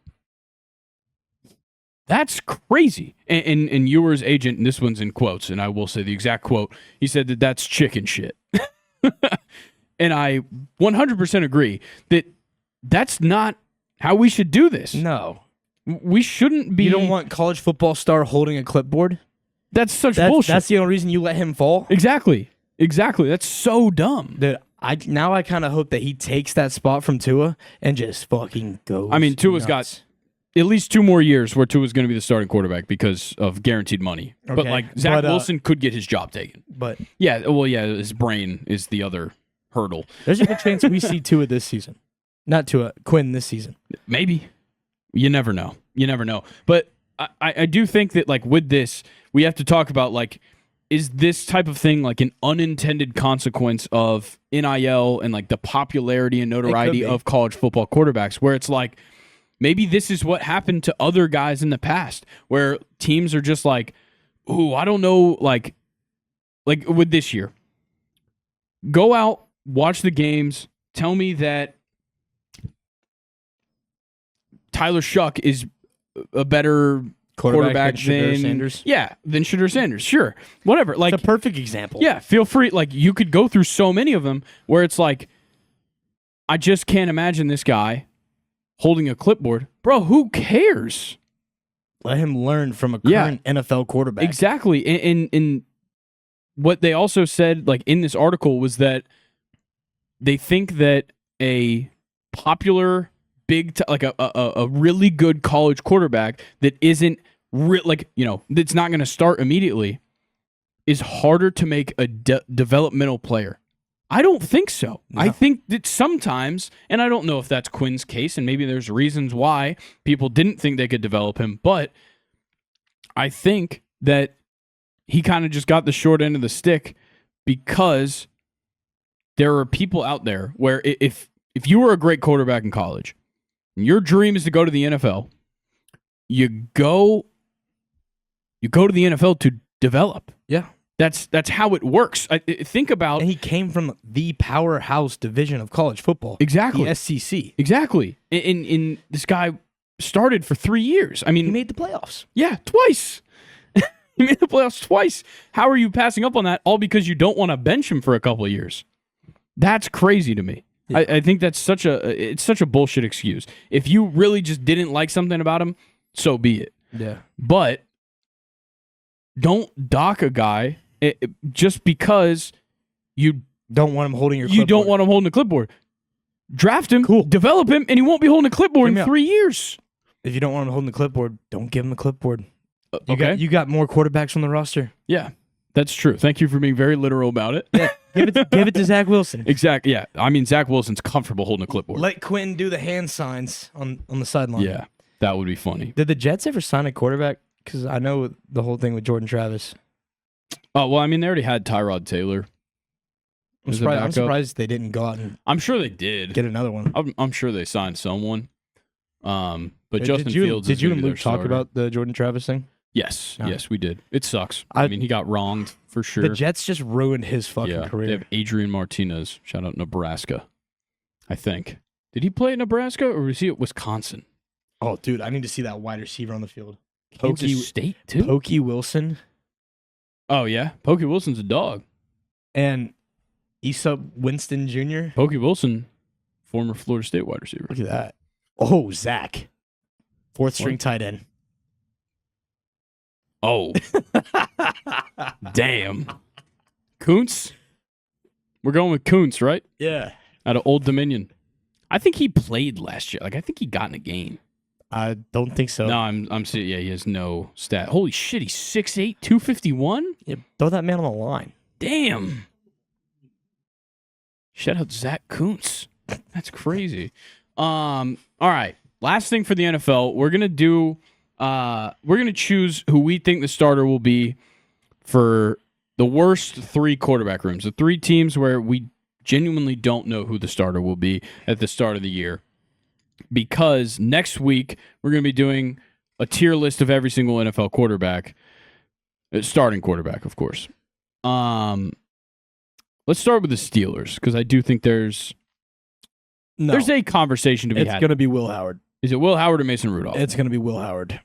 That's crazy. And Ewers' agent, and this one's in quotes, and I will say the exact quote, he said that that's chicken shit. And I 100% agree that that's not how we should do this.
No.
We shouldn't be.
You don't want college football star holding a clipboard?
That's such bullshit.
That's the only reason you let him fall?
Exactly. That's so dumb.
Dude, I kind of hope that he takes that spot from Tua and just fucking goes.
I mean, Tua's got at least 2 more years where Tua's going to be the starting quarterback because of guaranteed money.
Okay.
But Zach Wilson could get his job taken.
But
his brain is the other hurdle.
There's a good chance we see Tua this season. Not Tua, Quinn this season.
Maybe. You never know. But I do think that with this, we have to talk about is this type of thing an unintended consequence of NIL and the popularity and notoriety of college football quarterbacks, where it's maybe this is what happened to other guys in the past, where teams are just ooh, I don't know, like with this year. Go out, watch the games, tell me that Tyler Shuck is a better quarterback than
Shedeur Sanders.
Yeah, than Shedeur Sanders. Sure. Whatever.
It's a perfect example.
Yeah, feel free. You could go through so many of them where it's I just can't imagine this guy holding a clipboard. Bro, who cares?
Let him learn from a current NFL quarterback.
Exactly. And what they also said in this article was that they think that a popular a really good college quarterback that isn't that's not going to start immediately is harder to make a developmental player. I don't think so. No. I think that sometimes, and I don't know if that's Quinn's case, and maybe there's reasons why people didn't think they could develop him, but I think that he kind of just got the short end of the stick because there are people out there where if you were a great quarterback in college, and your dream is to go to the NFL, you go to the NFL to develop.
Yeah.
That's how it works. Think about...
And he came from the powerhouse division of college football.
Exactly.
The SEC.
Exactly. And this guy started for 3 years. I mean...
He made the playoffs.
Yeah, twice. He made the playoffs twice. How are you passing up on that all because you don't want to bench him for a couple of years? That's crazy to me. Yeah. I think that's such a bullshit excuse. If you really just didn't like something about him, so be it.
Yeah.
But don't dock a guy just because you
don't want him holding your clipboard.
You don't want him holding a clipboard. Draft him,
cool.
Develop him, and he won't be holding a clipboard in 3 years.
If you don't want him holding the clipboard, don't give him the clipboard.
Okay.
You got more quarterbacks on the roster.
Yeah, that's true. Thank you for being very literal about it.
Yeah, give it to Zach Wilson.
Exactly. Yeah, I mean Zach Wilson's comfortable holding a clipboard.
Let Quinn do the hand signs on the sideline.
Yeah, that would be funny.
Did the Jets ever sign a quarterback? Because I know the whole thing with Jordan Travis.
Oh well, I mean they already had Tyrod Taylor.
I'm surprised they didn't go out and.
I'm sure they did
Get another one.
I'm sure they signed someone. But Justin Fields.
Did you and
Luke
talk about the Jordan Travis thing?
Yes, yes, we did. It sucks. I mean, he got wronged for sure.
The Jets just ruined his fucking career.
They have Adrian Martinez. Shout out Nebraska. I think. Did he play at Nebraska or was he at Wisconsin?
Oh, dude, I need to see that wide receiver on the field.
Kansas State too.
Pokey Wilson.
Oh yeah, Pokey Wilson's a dog.
And Issa Winston Jr.
Pokey Wilson, former Florida State wide receiver.
Look at that. Oh, Zach. Fourth string tight end.
Oh. Damn. Kuntz? We're going with Kuntz, right?
Yeah.
Out of Old Dominion. I think he played last year. Like, I think he got in a game.
I don't think so.
No, I'm seeing. Yeah, he has no stat. Holy shit, he's 6'8", 251?
Yeah, throw that man on the line.
Damn. Shout out Zach Kuntz. That's crazy. All right. Last thing for the NFL, we're gonna choose who we think the starter will be for the worst 3 quarterback rooms. The 3 teams where we genuinely don't know who the starter will be at the start of the year. Because next week we're gonna be doing a tier list of every single NFL quarterback. Starting quarterback, of course. Let's start with the Steelers, because I do think there's a conversation to be had.
It's going to be Will Howard.
Is it Will Howard or Mason Rudolph?
It's going to be Will Howard.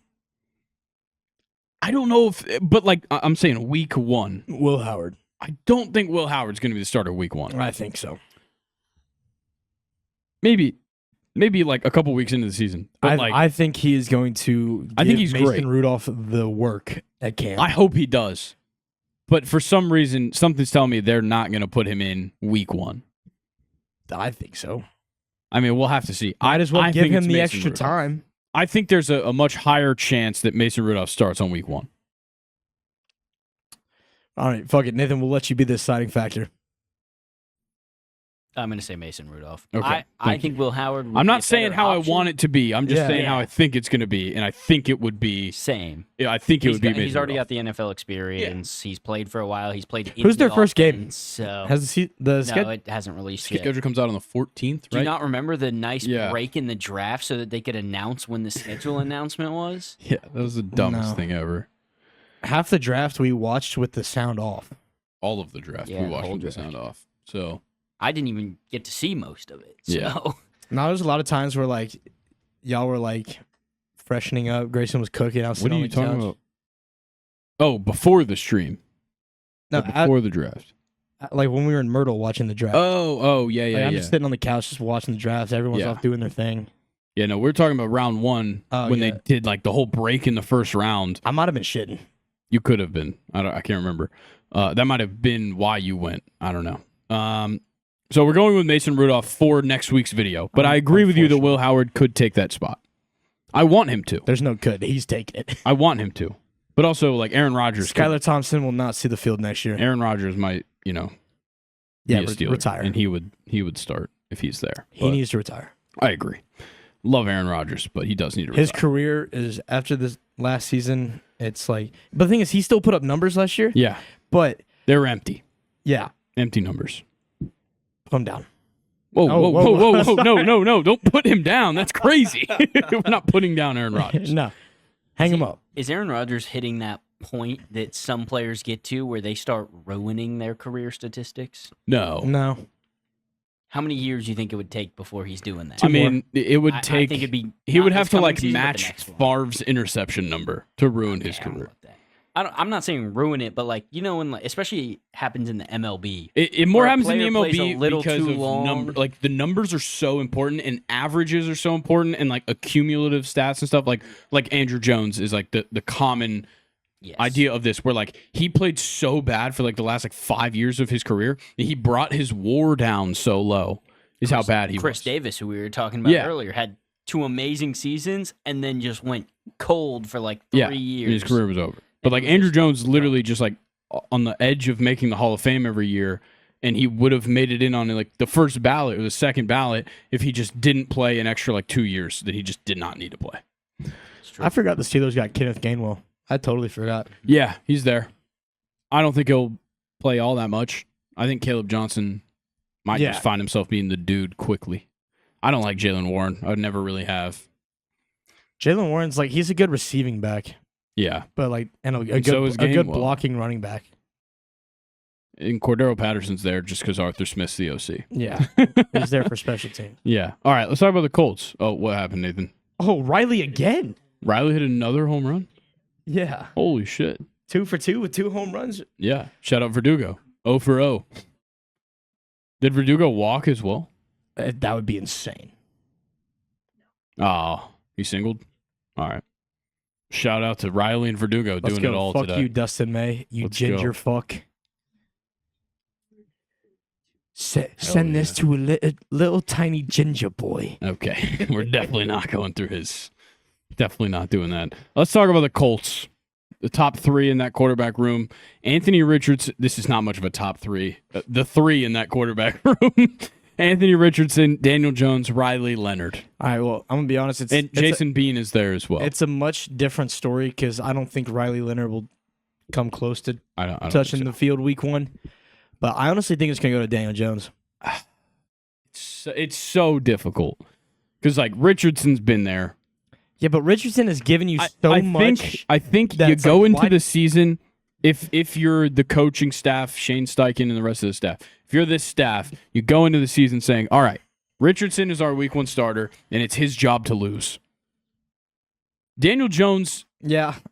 I don't know but like I'm saying week 1.
Will Howard.
I don't think Will Howard's going to be the starter week 1.
I think so.
Maybe like a couple weeks into the season. But
I think he is going to give
I think he's
Mason
great.
Rudolph the work at camp.
I hope he does. But for some reason, something's telling me they're not going to put him in week 1.
I think so.
I mean, we'll have to see.
Might as well
I
give
think
him
it's
the
Mason
extra
Rudolph.
time.
I think there's a much higher chance that Mason Rudolph starts on week 1.
All right, fuck it. Nathan, we'll let you be the deciding factor.
I'm going to say Mason Rudolph.
Okay,
I think Will Howard would
I'm
be
not
a
saying
better
how
option.
I want it to be. I'm just
Yeah.
saying how I think it's going to be, and I think it would be.
Same.
Yeah, I think it would be. Mason
He's already
Rudolph.
got the NFL experience. He's played for a while. He's played. in
Who's their
the
first game?
offense, So
Has the
no,
schedule?
it hasn't released
Schedule
yet.
comes out on the 14th,
Do you
right?
not remember the nice
Yeah.
break in the draft so that they could announce when the schedule announcement was?
Yeah, that was the dumbest
No.
thing ever.
Half the draft we watched with the sound off.
All of the draft
Yeah,
we
the
watched
whole
with the
draft.
sound off. So
I didn't even get to see most of it. So.
Yeah.
Now there's a lot of times where like y'all were like freshening up. Grayson was cooking. I was
what
sitting
are
on
you
the
talking
couch.
about? Oh, before the stream.
No,
Or before the draft.
like when we were in Myrtle watching the draft.
Oh, yeah,
Like,
yeah,
I'm
yeah.
just sitting on the couch just watching the drafts. Everyone's
Yeah.
off doing their thing.
Yeah, no, we're talking about round 1
Oh,
when
yeah.
they did like the whole break in the first round.
I might have been shitting.
You could have been. I can't remember. That might have been why you went. I don't know. So we're going with Mason Rudolph for next week's video. But I agree with you that Will Howard could take that spot. I want him to.
There's no could. He's taking it.
I want him to. But also, like Aaron Rodgers.
Skylar Thompson will not see the field next year.
Aaron Rodgers might, be a Steeler,
retire.
and he would start if he's there.
He
But
needs to retire.
I agree. Love Aaron Rodgers, but he does need to retire.
His career is after this last season. It's like, but the thing is, he still put up numbers last year.
Yeah,
But
they're empty.
yeah,
Empty numbers.
put him down.
Whoa,
Oh,
whoa,
whoa,
whoa,
whoa.
whoa, no. Don't put him down. That's crazy. We're not putting down Aaron Rodgers.
No, hang him up.
Is Aaron Rodgers hitting that point that some players get to where they start ruining their career statistics?
No.
No,
How many years do you think it would take before he's doing that?
I mean, it would
I
take.
think it'd be.
He
not
would
this
have to
coming
like
season, but the
match
next one.
Favre's interception number to ruin his
Okay, I don't know
career.
about that. I'm not saying ruin it, but like when like especially happens in the MLB.
It more
Where a
happens in the
player plays a
MLB
little
because
too
of
long.
number. Like the numbers are so important, and averages are so important, and like accumulative stats and stuff. Like Andrew Jones is like the common
Yes.
idea of this, where like he played so bad for like the last like 5 years of his career, and he brought his WAR down so low. Is how bad he
Chris
was.
Davis, who we were talking about
Yeah.
earlier, had 2 amazing seasons and then just went cold for like 3
Yeah,
years.
and his career was over. But
And
like
he was
Andrew
just
Jones,
done.
literally just like on the edge of making the Hall of Fame every year, and he would have made it in on like the first ballot or the second ballot if he just didn't play an extra like 2 years that he just did not need to play.
It's true.
I forgot the Steelers got Kenneth Gainwell. I totally forgot.
Yeah, he's there. I don't think he'll play all that much. I think Caleb Johnson might
Yeah.
just find himself being the dude quickly. I don't like Jalen Warren. I would never really have.
Jalen Warren's like he's a good receiving back,
Yeah.
but like and a
And
good
so is
a good
Gainwell.
blocking running back.
And Cordero Patterson's there just because Arthur Smith's the OC.
Yeah, he's there for special teams.
Yeah. All right, let's talk about the Colts. Oh, what happened, Nathan?
Oh, Riley again.
Riley hit another home run?
Yeah,
Holy shit.
2 for 2 with 2 home runs.
Yeah. Shout out Verdugo. 0 for 0. Did Verdugo walk as well?
That would be insane.
Oh, he singled? All right. Shout out to Riley and Verdugo
Let's
doing
go.
it all
Fuck
today.
you, Dustin May. You
Let's
ginger
go.
fuck. Send this to a little tiny ginger boy.
Okay, we're definitely not going through his. Definitely not doing that. Let's talk about the Colts. The top three in that quarterback room. Anthony Richardson. This is not much of a top three. The three in that quarterback room. Anthony Richardson, Daniel Jones, Riley Leonard.
All right, well, I'm going to be honest.
Jason Bean is there as well.
It's a much different story because I don't think Riley Leonard will come close to
I don't
touching the field week 1. But I honestly think it's going to go to Daniel Jones.
It's so difficult because, like, Richardson's been there.
Yeah, but Richardson has given you much.
I think you go into the season, if you're the coaching staff, Shane Steichen and the rest of the staff, if you're this staff, you go into the season saying, all right, Richardson is our week 1 starter, and it's his job to lose. Daniel Jones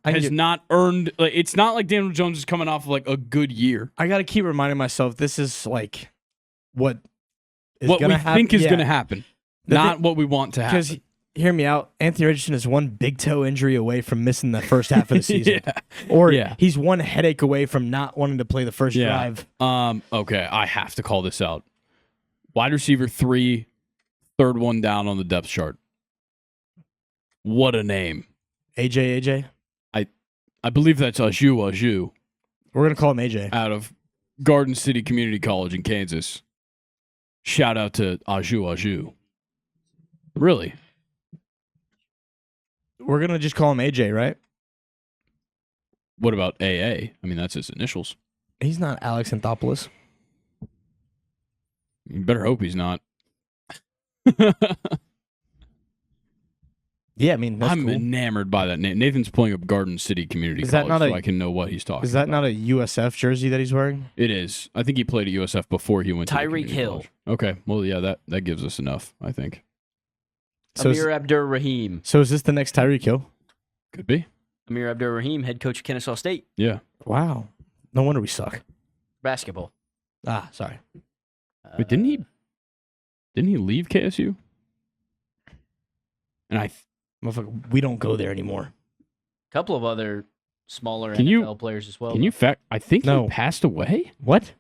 has not earned, like, it's not like Daniel Jones is coming off of, like, a good year.
I got to keep reminding myself this is, like, what we
think is going to happen, not what we want to happen.
Because, hear me out, Anthony Richardson is one big toe injury away from missing the first half of the season. He's one headache away from not wanting to play the first drive.
Okay, I have to call this out. Wide receiver 3, third one down on the depth chart. What a name.
AJ?
I believe that's Aju.
We're going to call him AJ.
Out of Garden City Community College in Kansas. Shout out to Aju. Really?
We're going to just call him AJ, right?
What about AA? I mean, that's his initials.
He's not Alex Anthopoulos.
You better hope he's not.
Yeah, I mean, that's
I'm
cool.
enamored by that name. Nathan's pulling up Garden City Community College so I can know what he's talking about.
Is that not a USF jersey that he's wearing?
It is. I think he played at USF before he went to
Tyreek Hill.
College. Okay, well, yeah, that gives us enough, I think.
Amir Abdur-Rahim.
So is this the next Tyreek Hill?
Could be.
Amir Abdur-Rahim, head coach of Kennesaw State.
Yeah.
Wow. No wonder we suck.
Basketball.
Sorry.
But didn't he leave KSU? And
we don't go there anymore.
A couple of other smaller NFL players as well.
I think he passed away?
What?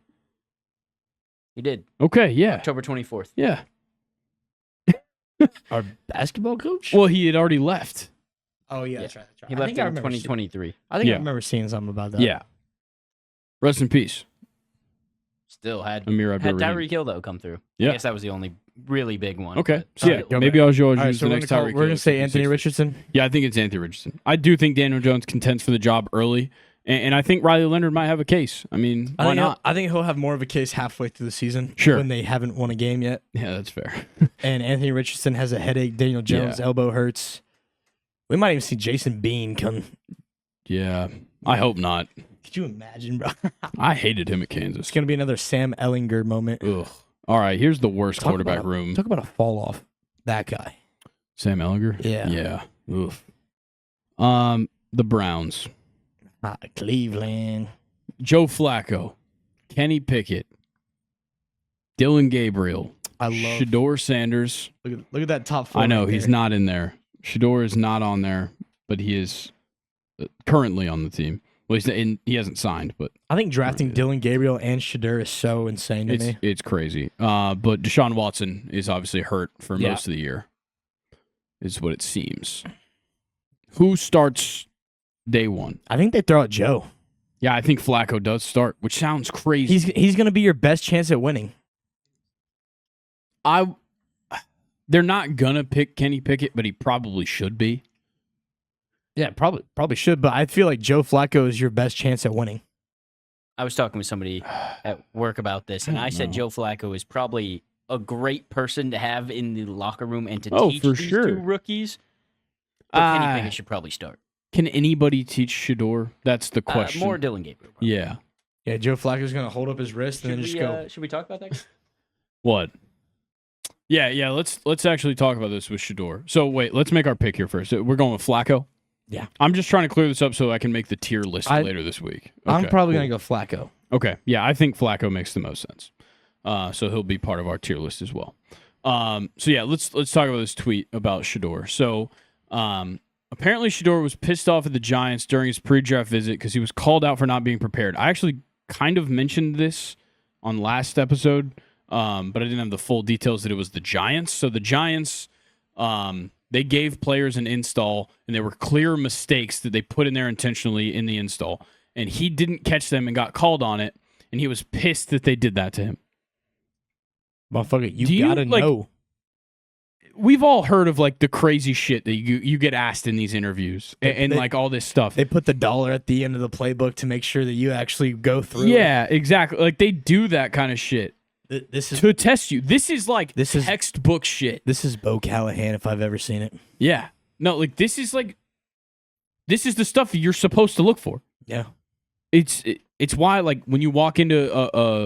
He did.
Okay, yeah.
October 24th.
Yeah.
Our basketball coach?
Well, he had already left.
Oh, yeah, that's right.
He left in 2023.
I think I remember seeing something about that.
Yeah. Rest in peace.
Still had
Amir Abdur-Rahim.
Tyreek Hill, though, come through.
Yeah.
I guess that was the only really big one.
Okay.
But,
So, maybe Aju is
so
the next Tyreek Hill.
We're going to say Anthony Richardson?
Yeah, I think it's Anthony Richardson. I do think Daniel Jones contends for the job early, and I think Riley Leonard might have a case. I mean, why not?
I think he'll have more of a case halfway through the season when they haven't won a game yet.
Yeah, that's fair.
And Anthony Richardson has a headache. Daniel Jones' elbow hurts. We might even see Jason Bean come.
Yeah, I hope not.
Could you imagine, bro?
I hated him at Kansas.
It's going to be another Sam Ellinger moment.
Ugh. All right, here's the worst quarterback room.
Talk about a fall off. That guy.
Sam Ellinger?
Yeah.
Yeah. Oof. The Browns.
Cleveland.
Joe Flacco. Kenny Pickett. Dylan Gabriel.
I love
Shedeur Sanders.
Look at that top 4.
I know, he's not in there. Shedeur is not on there, but he is currently on the team. Well, he hasn't signed, but
I think drafting Dylan Gabriel and Shedeur is so insane to me.
It's crazy. But Deshaun Watson is obviously hurt for most of the year, is what it seems. Who starts day 1?
I think they throw out Joe.
Yeah, I think Flacco does start, which sounds crazy.
He's going to be your best chance at winning.
They're not going to pick Kenny Pickett, but he probably should be.
Yeah, probably should, but I feel like Joe Flacco is your best chance at winning.
I was talking with somebody at work about this, and I said Joe Flacco is probably a great person to have in the locker room and to teach these 2 rookies. But Kenny Pickett should probably start.
Can anybody teach Shedeur? That's the question.
More Dylan Gabriel. Probably.
Yeah.
Yeah, Joe Flacco's going to hold up his wrist and then just go.
Should we talk about that?
What? Yeah. Let's actually talk about this with Shedeur. So wait, let's make our pick here first. We're going with Flacco.
Yeah.
I'm just trying to clear this up so I can make the tier list later this week. Okay,
I'm probably going to go Flacco.
Okay. Yeah, I think Flacco makes the most sense. So he'll be part of our tier list as well. So yeah, let's talk about this tweet about Shedeur. So apparently Shedeur was pissed off at the Giants during his pre-draft visit because he was called out for not being prepared. I actually kind of mentioned this on last episode. but I didn't have the full details that it was the Giants. So the Giants, they gave players an install, and there were clear mistakes that they put in there intentionally in the install. And he didn't catch them and got called on it, and he was pissed that they did that to him.
Motherfucker, you gotta know.
We've all heard of like the crazy shit that you get asked in these interviews and like all this stuff.
They put the dollar at the end of the playbook to make sure that you actually go through.
Yeah, exactly. Like they do that kind of shit.
This is
to test you. This is like textbook shit.
This is Bo Callahan if I've ever seen it.
Yeah. No, like this is the stuff that you're supposed to look for.
Yeah.
It's why, like, when you walk into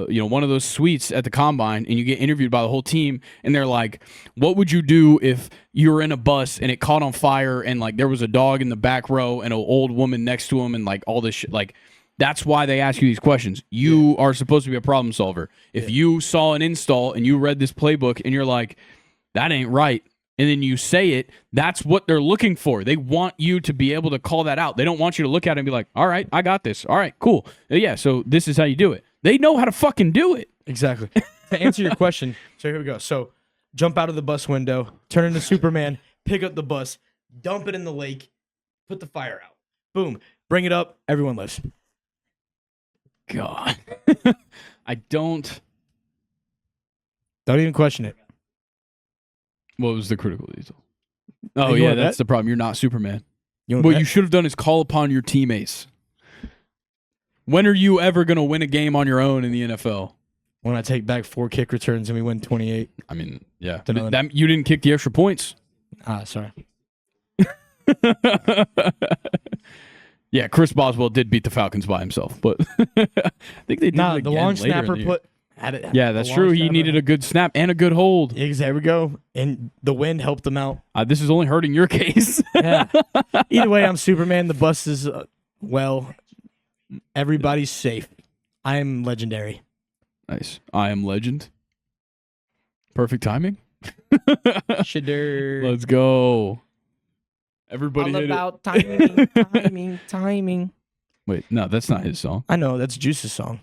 one of those suites at the combine and you get interviewed by the whole team and they're like, what would you do if you were in a bus and it caught on fire and like there was a dog in the back row and an old woman next to him and like all this shit? Like, that's why they ask you these questions. You are supposed to be a problem solver. If you saw an install and you read this playbook and you're like, that ain't right, and then you say it, that's what they're looking for. They want you to be able to call that out. They don't want you to look at it and be like, all right, I got this. All right, cool. Yeah, so this is how you do it. They know how to fucking do it.
Exactly. To answer your question, so here we go. So jump out of the bus window, turn into Superman, pick up the bus, dump it in the lake, put the fire out. Boom. Bring it up. Everyone lives.
God. I don't
even question it.
What was the critical detail? Oh, yeah, that's the problem. You're not Superman. What you should have done is call upon your teammates. When are you ever going to win a game on your own in the NFL?
When I take back 4 kick returns and we win 28.
I mean, yeah. You didn't kick the extra points.
Sorry.
Yeah, Chris Boswell did beat the Falcons by himself, but I think they did it again
the long
later
snapper
in the year.
Yeah,
that's true. He needed a good snap and a good hold.
There we go. And the wind helped him out.
This is only hurting your case.
Yeah. Either way, I'm Superman. The bus is, everybody's safe. I am legendary.
Nice. I am legend. Perfect timing.
Shadder.
Let's go. Everybody
all
hit
about
it.
timing.
Wait, no, that's not his song.
I know. That's Juice's song.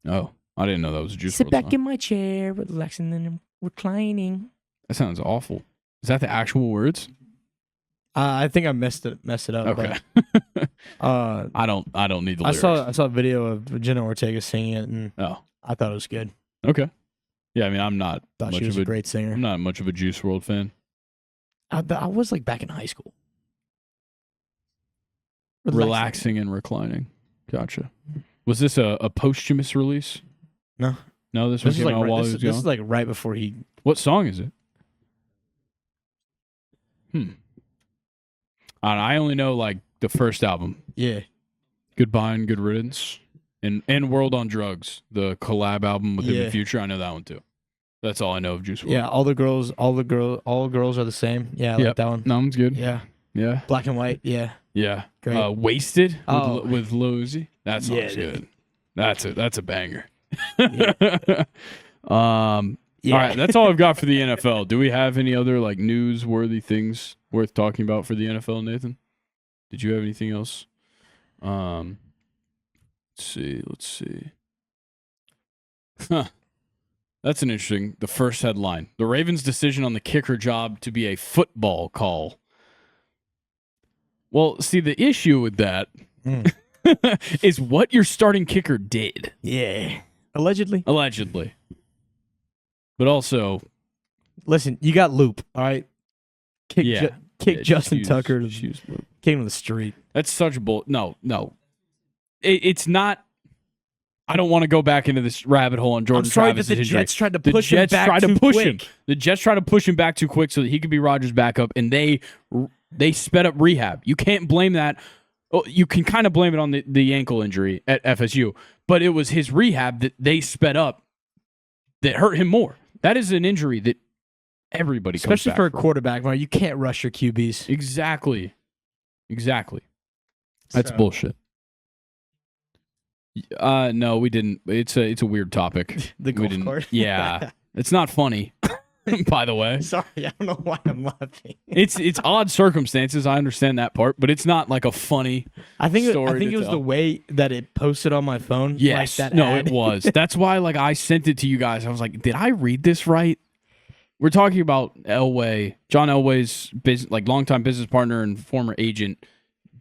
Oh. I didn't know that was a Juice
Sit
WRLD
back
song.
in my chair, relaxing and reclining.
That sounds awful. Is that the actual words?
I think I messed it up.
Okay.
But,
I don't need the lyrics.
I saw a video of Jenna Ortega singing it, and I thought it was good.
Okay. Yeah, I mean, I'm not
Thought
much
she was
of
a great singer.
I'm not much of a Juice WRLD fan.
I was like back in high school.
Relaxing and reclining. Gotcha. Was this a posthumous release?
No.
No, this was like while he was
This is like right before he.
What song is it? I only know like the first album.
Yeah.
Goodbye and Good Riddance, and World on Drugs, the collab album with him in Future. I know that one too. That's all I know of Juice WRLD.
Yeah, all girls are the same. Yeah, I like that one.
That one's good.
Yeah.
Yeah.
Black and White. Yeah.
Yeah.
Great.
Wasted with Lil Uzi. That song's good. That's a banger. All right, that's all I've got for the NFL. Do we have any other like newsworthy things worth talking about for the NFL, Nathan? Did you have anything else? Let's see. Huh. That's an interesting. The first headline: the Ravens' decision on the kicker job to be a football call. Well, see, the issue with that is what your starting kicker did.
Yeah. Allegedly.
But also,
listen, you got Loop, all right? Kick Justin Tucker to came to the street.
That's such bull. No. It's not. I don't want to go back into this rabbit hole on Jordan Travis'
the
injury.
Jets tried to push him back too quick.
The Jets tried to push him back too quick so that he could be Rodgers' backup, and they sped up rehab. You can't blame that. You can kind of blame it on the ankle injury at FSU, but it was his rehab that they sped up that hurt him more. That is an injury that everybody comes
especially
back
for a
from.
quarterback, man. You can't rush your QBs.
Exactly. That's bullshit. No, we didn't. It's a weird topic.
The golf cart.
Yeah, it's not funny. by the way.
Sorry, I don't know why I'm laughing.
It's odd circumstances. I understand that part, but it's not like a funny story.
It was the way that it posted on my phone.
Yes.
Like that
No,
ad.
it was. That's why I sent it to you guys. I was like, did I read this right? We're talking about Elway, John Elway's longtime business partner and former agent,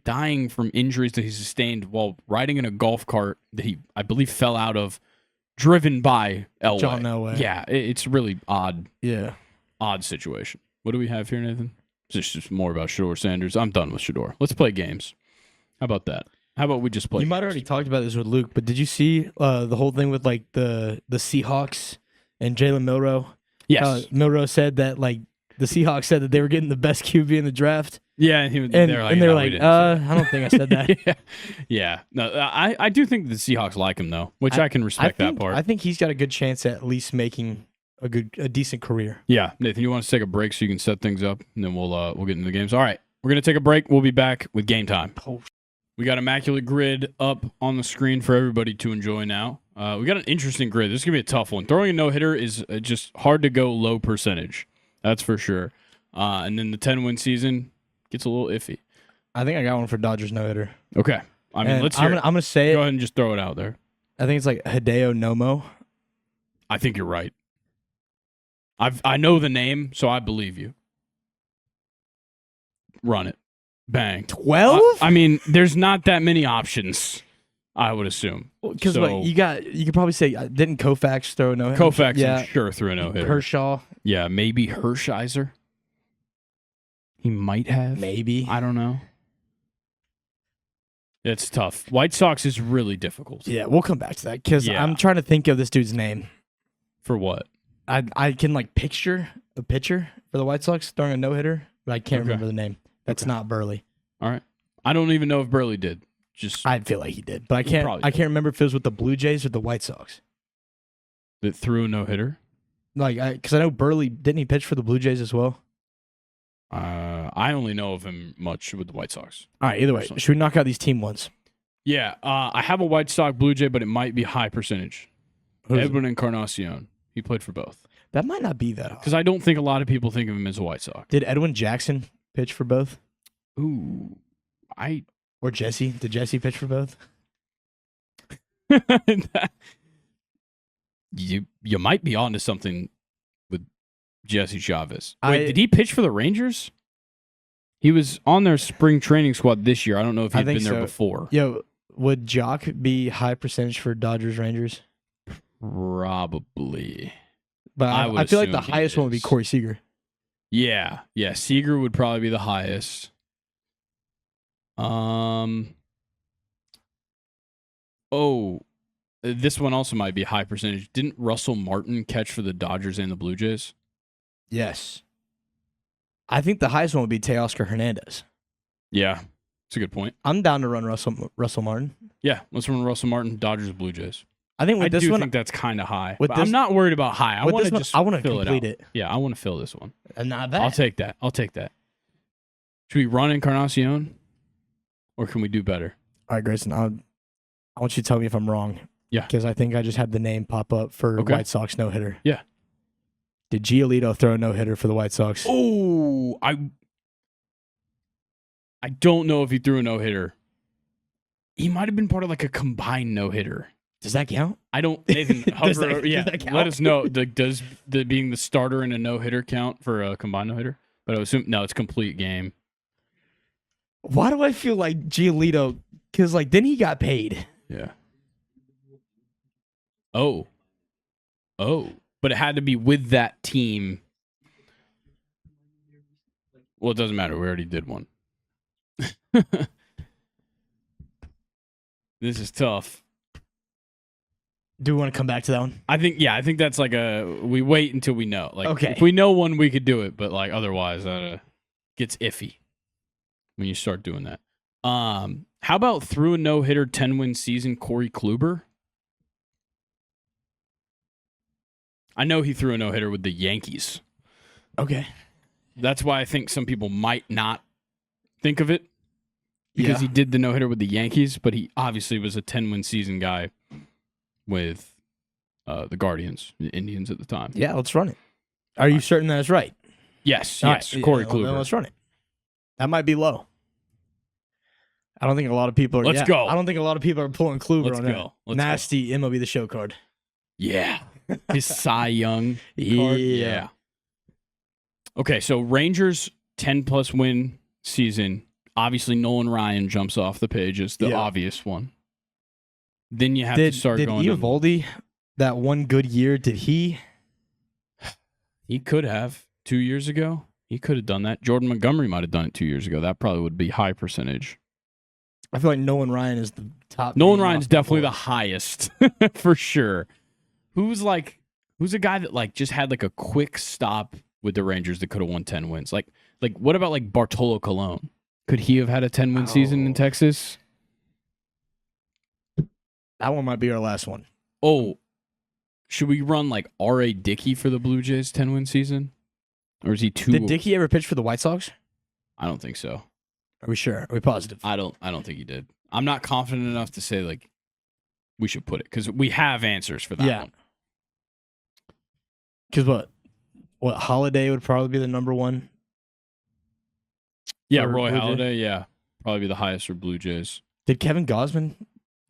dying from injuries that he sustained while riding in a golf cart that he, I believe, fell out of, driven by Elway.
John Elway.
Yeah, it's really odd.
Yeah.
Odd situation. What do we have here, Nathan? It's just more about Shador Sanders. I'm done with Shador. Let's play games. How about that? How about we just play?
You might have already talked about this with Luke, but did you see the whole thing with like the Seahawks and Jalen Milroe?
Yes.
Milroe said that like the Seahawks said that they were getting the best QB in the draft.
Yeah, and they're like,
I don't think I said that.
yeah. No, I do think the Seahawks like him though, which I can respect that part.
I think he's got a good chance at least making a decent career.
Yeah, Nathan, you want us to take a break so you can set things up, and then we'll get into the games. All right, we're gonna take a break. We'll be back with game time. We got Immaculate Grid up on the screen for everybody to enjoy now. We got an interesting grid. This is gonna be a tough one. Throwing a no-hitter is just hard to go low percentage. That's for sure. And then the 10-win season gets a little iffy.
I think I got one for Dodgers no-hitter.
Okay. I mean, let's hear it.
I'm going to say
Go ahead and just throw it out there.
I think it's like Hideo Nomo.
I think you're right. I know the name, so I believe you. Run it. Bang.
12?
I mean, there's not that many options, I would assume.
Because you could probably say, didn't Koufax throw a no-hitter?
Koufax, I'm sure, threw a no-hitter.
Kershaw.
Yeah, maybe Hershiser. He might have.
Maybe.
I don't know. It's tough. White Sox is really difficult.
Yeah, we'll come back to that because I'm trying to think of this dude's name.
For what?
I can like picture a pitcher for the White Sox throwing a no-hitter, but I can't remember the name. That's not Burley.
All right. I don't even know if Burley did.
I feel like he did, but I can't remember if it was with the Blue Jays or the White Sox.
That threw a no-hitter?
Like, because I know Burley, didn't he pitch for the Blue Jays as well?
I only know of him much with the White Sox.
All right, either way, should we knock out these team ones?
Yeah, I have a White Sox Blue Jay, but it might be high percentage. Edwin Encarnacion. He played for both.
That might not be that high.
Because I don't think a lot of people think of him as a White Sox.
Did Edwin Jackson pitch for both?
Ooh,
Or Jesse? Did Jesse pitch for both?
You might be onto something with Jesse Chavez. Wait, did he pitch for the Rangers? He was on their spring training squad this year. I don't know if he'd been there before.
Yo, would Jock be high percentage for Dodgers Rangers?
Probably.
But I feel like the highest one would be Corey Seager.
Yeah. Seager would probably be the highest. This one also might be high percentage. Didn't Russell Martin catch for the Dodgers and the Blue Jays?
Yes. I think the highest one would be Teoscar Hernandez.
Yeah, that's a good point.
I'm down to run Russell Martin.
Yeah, let's run Russell Martin, Dodgers, Blue Jays.
I think with this one,
think that's kind of high. But I'm not worried about high. I want to
complete it.
Yeah, I want to fill this one.
Not bad.
I'll take that. Should we run Encarnacion, or can we do better?
All right, Grayson. I want you to tell me if I'm wrong.
Yeah,
because I think I just had the name pop up for White Sox no hitter.
Yeah.
Did Giolito throw a no hitter for the White Sox?
Oh, I don't know if he threw a no hitter. He might have been part of like a combined no hitter.
Does that count?
I don't. Nathan,
does that count?
Let us know. Does being the starter in a no hitter count for a combined no hitter? But I assume no, it's complete game.
Why do I feel like Giolito? Because then he got paid.
Yeah. Oh. But it had to be with that team. Well, it doesn't matter. We already did one. This is tough.
Do we want to come back to that one?
I think that's we wait until we know.
Okay.
If we know one, we could do it, but otherwise, gets iffy when you start doing that. How about through a no-hitter 10-win season, Corey Kluber? I know he threw a no-hitter with the Yankees.
Okay.
That's why I think some people might not think of it because he did the no-hitter with the Yankees, but he obviously was a 10-win season guy with the Guardians, the Indians at the time.
Yeah, let's run it. Are you certain that's right?
Yes.
All
Yes.
right,
Corey
well, then
Kluber.
let's run it. That might be low. I don't think a lot of people are.
Let's go.
I don't think a lot of people are pulling Kluber
Let's
on
go.
that nasty MLB The Show card.
Yeah. His Cy Young
Yeah.
card. Yeah. Okay, so Rangers 10+ win season. Obviously, Nolan Ryan jumps off the page as the obvious one. Then you have to start going.
Did Eovaldi, that one good year, did he?
He could have 2 years ago. He could have done that. Jordan Montgomery might have done it 2 years ago. That probably would be high percentage.
I feel like Nolan Ryan is the top.
Nolan Ryan's definitely the highest for sure. Who's a guy that like just had like a quick stop with the Rangers that could have won 10 wins? Like what about like Bartolo Colon? Could he have had a 10-win season in Texas?
That one might be our last one.
Oh, should we run like R.A. Dickey for the Blue Jays 10-win season? Or is he too?
Did Dickey ever pitch for the White Sox?
I don't think so.
Are we sure? Are we positive?
I don't think he did. I'm not confident enough to say like we should put it because we have answers for that one.
Because what Holiday would probably be the number one.
Yeah,
for
Roy
Blue
Halladay.
Jays?
Yeah, probably be the highest for Blue Jays.
Did Kevin Gausman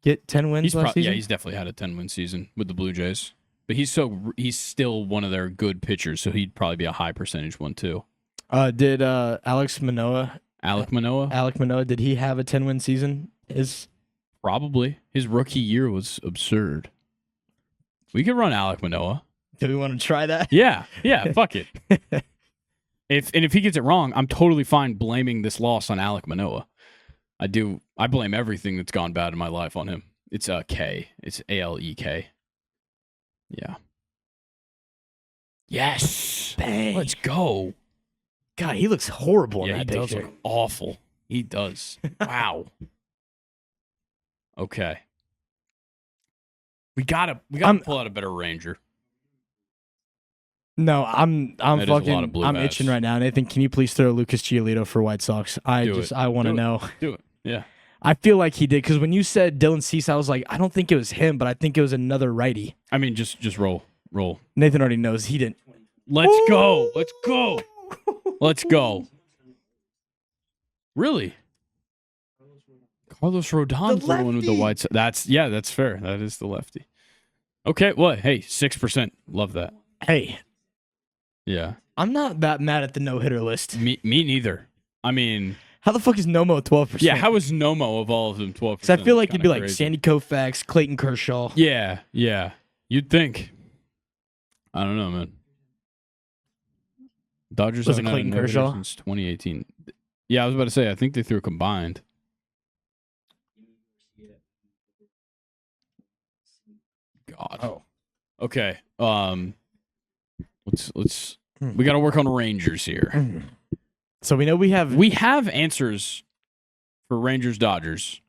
get 10 wins last season?
Yeah, he's definitely had a 10-win season with the Blue Jays. But he's still one of their good pitchers, so he'd probably be a high percentage one too.
Did Alek Manoah? Did he have a 10-win season?
Probably. His rookie year was absurd. We could run Alek Manoah.
Do we want to try that?
Yeah, fuck it. If he gets it wrong, I'm totally fine blaming this loss on Alek Manoah. I blame everything that's gone bad in my life on him. It's K. It's Alek. Yeah. Yes.
Bang.
Let's go.
God, he looks horrible in
Yeah,
that
he does
picture.
look awful. He does. Wow. Okay. We gotta pull out a better Ranger.
No, I'm
That is a lot of
fucking
blue
I'm
ass.
itching right now. Nathan, can you please throw Lucas Giolito for White Sox? I want to know.
Do it. Yeah.
I feel like he did because when you said Dylan Cease, I was like, I don't think it was him, but I think it was another righty.
I mean, just roll.
Nathan already knows he didn't.
Let's go. Let's go. Really? Carlos Rodon
The
throwing with the
lefty.
White Sox. That's fair. That is the lefty. Okay, well, hey, 6%. Love that.
Hey,
Yeah.
I'm not that mad at the no-hitter list.
Me neither. I mean,
How the fuck is Nomo 12%?
yeah, how is Nomo of all of them 12%?
Because I feel like it'd be like
Crazy.
Sandy Koufax, Clayton Kershaw.
Yeah. You'd think. I don't know, man. Dodgers
Was it
haven't had a
Clayton
no-hitter
Kershaw?
since 2018. Yeah, I was about to say, I think they threw combined. God.
Oh.
Okay. Let's we got to work on Rangers here.
So we know we have
answers for Rangers Dodgers.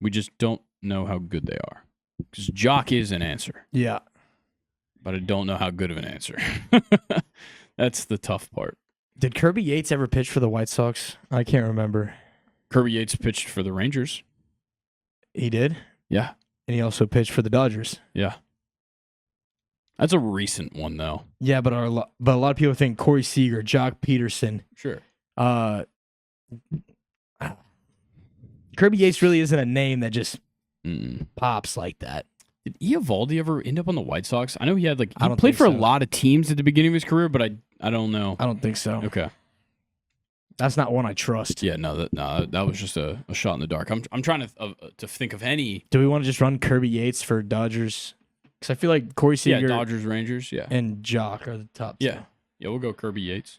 We just don't know how good they are. Because Jock is an answer,
Yeah.
but I don't know how good of an answer. That's the tough part.
Did Kirby Yates ever pitch for the White Sox? I can't remember.
Kirby Yates pitched for the Rangers.
He did?
Yeah.
And he also pitched for the Dodgers.
Yeah. That's a recent one, though.
Yeah, but a lot of people think Corey Seager, Jock Peterson.
Sure.
Kirby Yates really isn't a name that just
Mm.
pops like that.
Did Eovaldi ever end up on the White Sox? I know he had
I
he
don't
played
think
for a
so.
lot of teams at the beginning of his career, but I don't know.
I don't think so.
Okay.
That's not one I trust.
Yeah, that was just a shot in the dark. I'm trying to think of any.
Do we want to just run Kirby Yates for Dodgers? Because I feel like Corey
Yeah,
Seager
Dodgers, Rangers. Yeah,
and Jock are the top two.
yeah. We'll go Kirby Yates.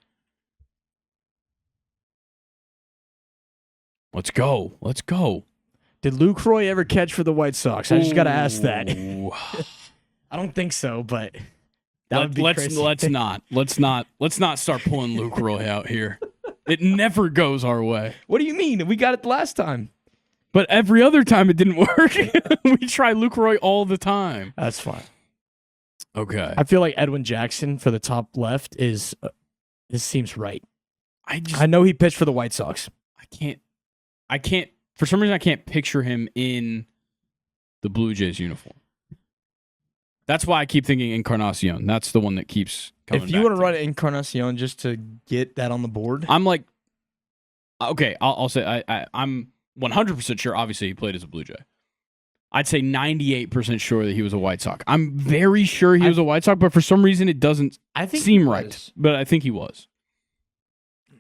Let's go.
Did Luke Roy ever catch for the White Sox? I just got to ask that.
Ooh.
I don't think so, but that would be
let's
crazy.
let's not start pulling Luke Roy out here. It never goes our way.
What do you mean? We got it last time.
But every other time it didn't work. We try Luke Roy all the time.
That's fine.
Okay.
I feel like Edwin Jackson for the top left is this seems right.
I
know he pitched for the White Sox.
I can't for some reason I can't picture him in the Blue Jays uniform. That's why I keep thinking Encarnacion. That's the one that keeps coming
If you
back
want to
to
run
me.
Encarnacion just to get that on the board,
I'm like, okay, I'll say I'm 100% sure. Obviously, he played as a Blue Jay. I'd say 98% sure that he was a White Sox. I'm very sure he was a White Sox, but for some reason it doesn't seem right. But I think he was.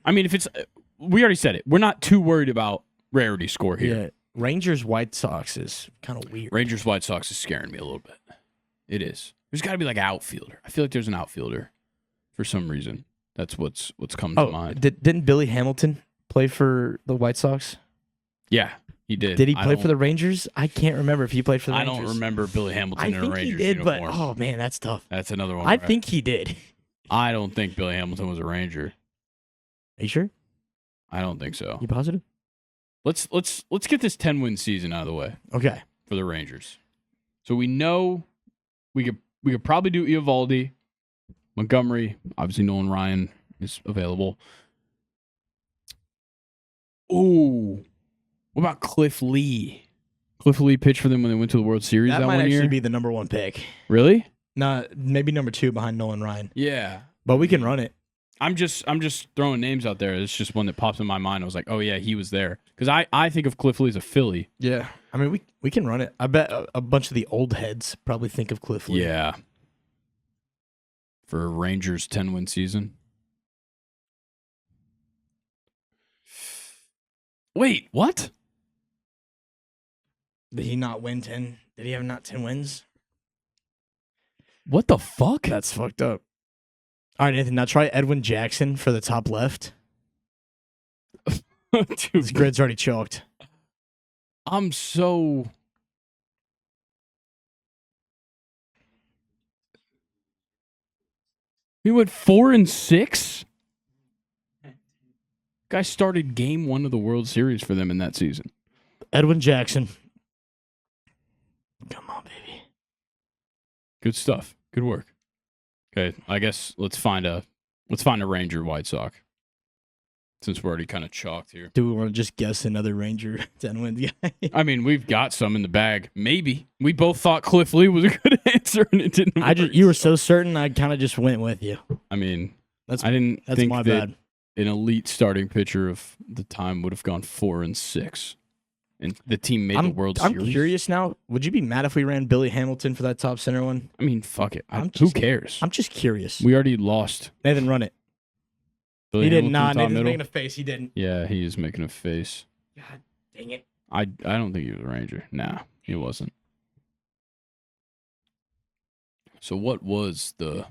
I mean, if it's, we already said it. We're not too worried about rarity score here.
Yeah, Rangers White Sox is kind of weird.
Rangers White Sox is scaring me a little bit. It is. There's got to be like an outfielder. I feel like there's an outfielder for some reason. That's what's come to mind.
Didn't Billy Hamilton play for the White Sox?
Yeah, he did.
Did he play for the Rangers? I can't remember if he played for the Rangers.
I don't remember Billy Hamilton in a Rangers
he did,
uniform.
but oh man, that's tough.
That's another one.
I think he did.
I don't think Billy Hamilton was a Ranger.
Are you sure?
I don't think so.
You positive?
Let's get this 10-win season out of the way.
Okay.
For the Rangers. So we know we could probably do Eovaldi, Montgomery, obviously Nolan Ryan is available. Ooh. What about Cliff Lee? Cliff Lee pitched for them when they went to the World Series that
might
one year.
actually be the number 1 pick.
Really?
No, maybe number 2 behind Nolan Ryan.
Yeah.
But we can run it.
I'm just throwing names out there. It's just one that pops in my mind. I was like, oh yeah, he was there. Because I think of Cliff Lee as a Philly.
Yeah. I mean, we can run it. I bet a bunch of the old heads probably think of Cliff Lee.
Yeah. For a Rangers 10-win season. Wait, what?
Did he not win 10? Did he have not 10 wins?
What the fuck?
That's fucked up. All right, Nathan, now try Edwin Jackson for the top left.
Dude,
His grid's already chalked.
I'm so... He went 4-6? Guy started game 1 of the World Series for them in that season.
Edwin Jackson. Come on, baby.
Good stuff. Good work. Okay, I guess let's find a Ranger White Sox. Since we're already kind of chalked here.
Do we want to just guess another Ranger 10 wins guy?
I mean, we've got some in the bag. Maybe. We both thought Cliff Lee was a good answer and it didn't work.
You were so certain, I kind of just went with you.
I mean,
that's
I didn't think
my
that
bad.
An elite starting pitcher of the time would have gone 4-6. And the team made the World Series.
I'm curious now. Would you be mad if we ran Billy Hamilton for that top center one?
I mean, fuck it. Who cares?
I'm just curious.
We already lost.
Nathan, run it.
Billy
He didn't.
Hamilton,
Nah,
top
Nathan's
middle.
making a face. He didn't.
Yeah, he is making a face.
God dang it.
I don't think he was a Ranger. Nah, he wasn't. So what was the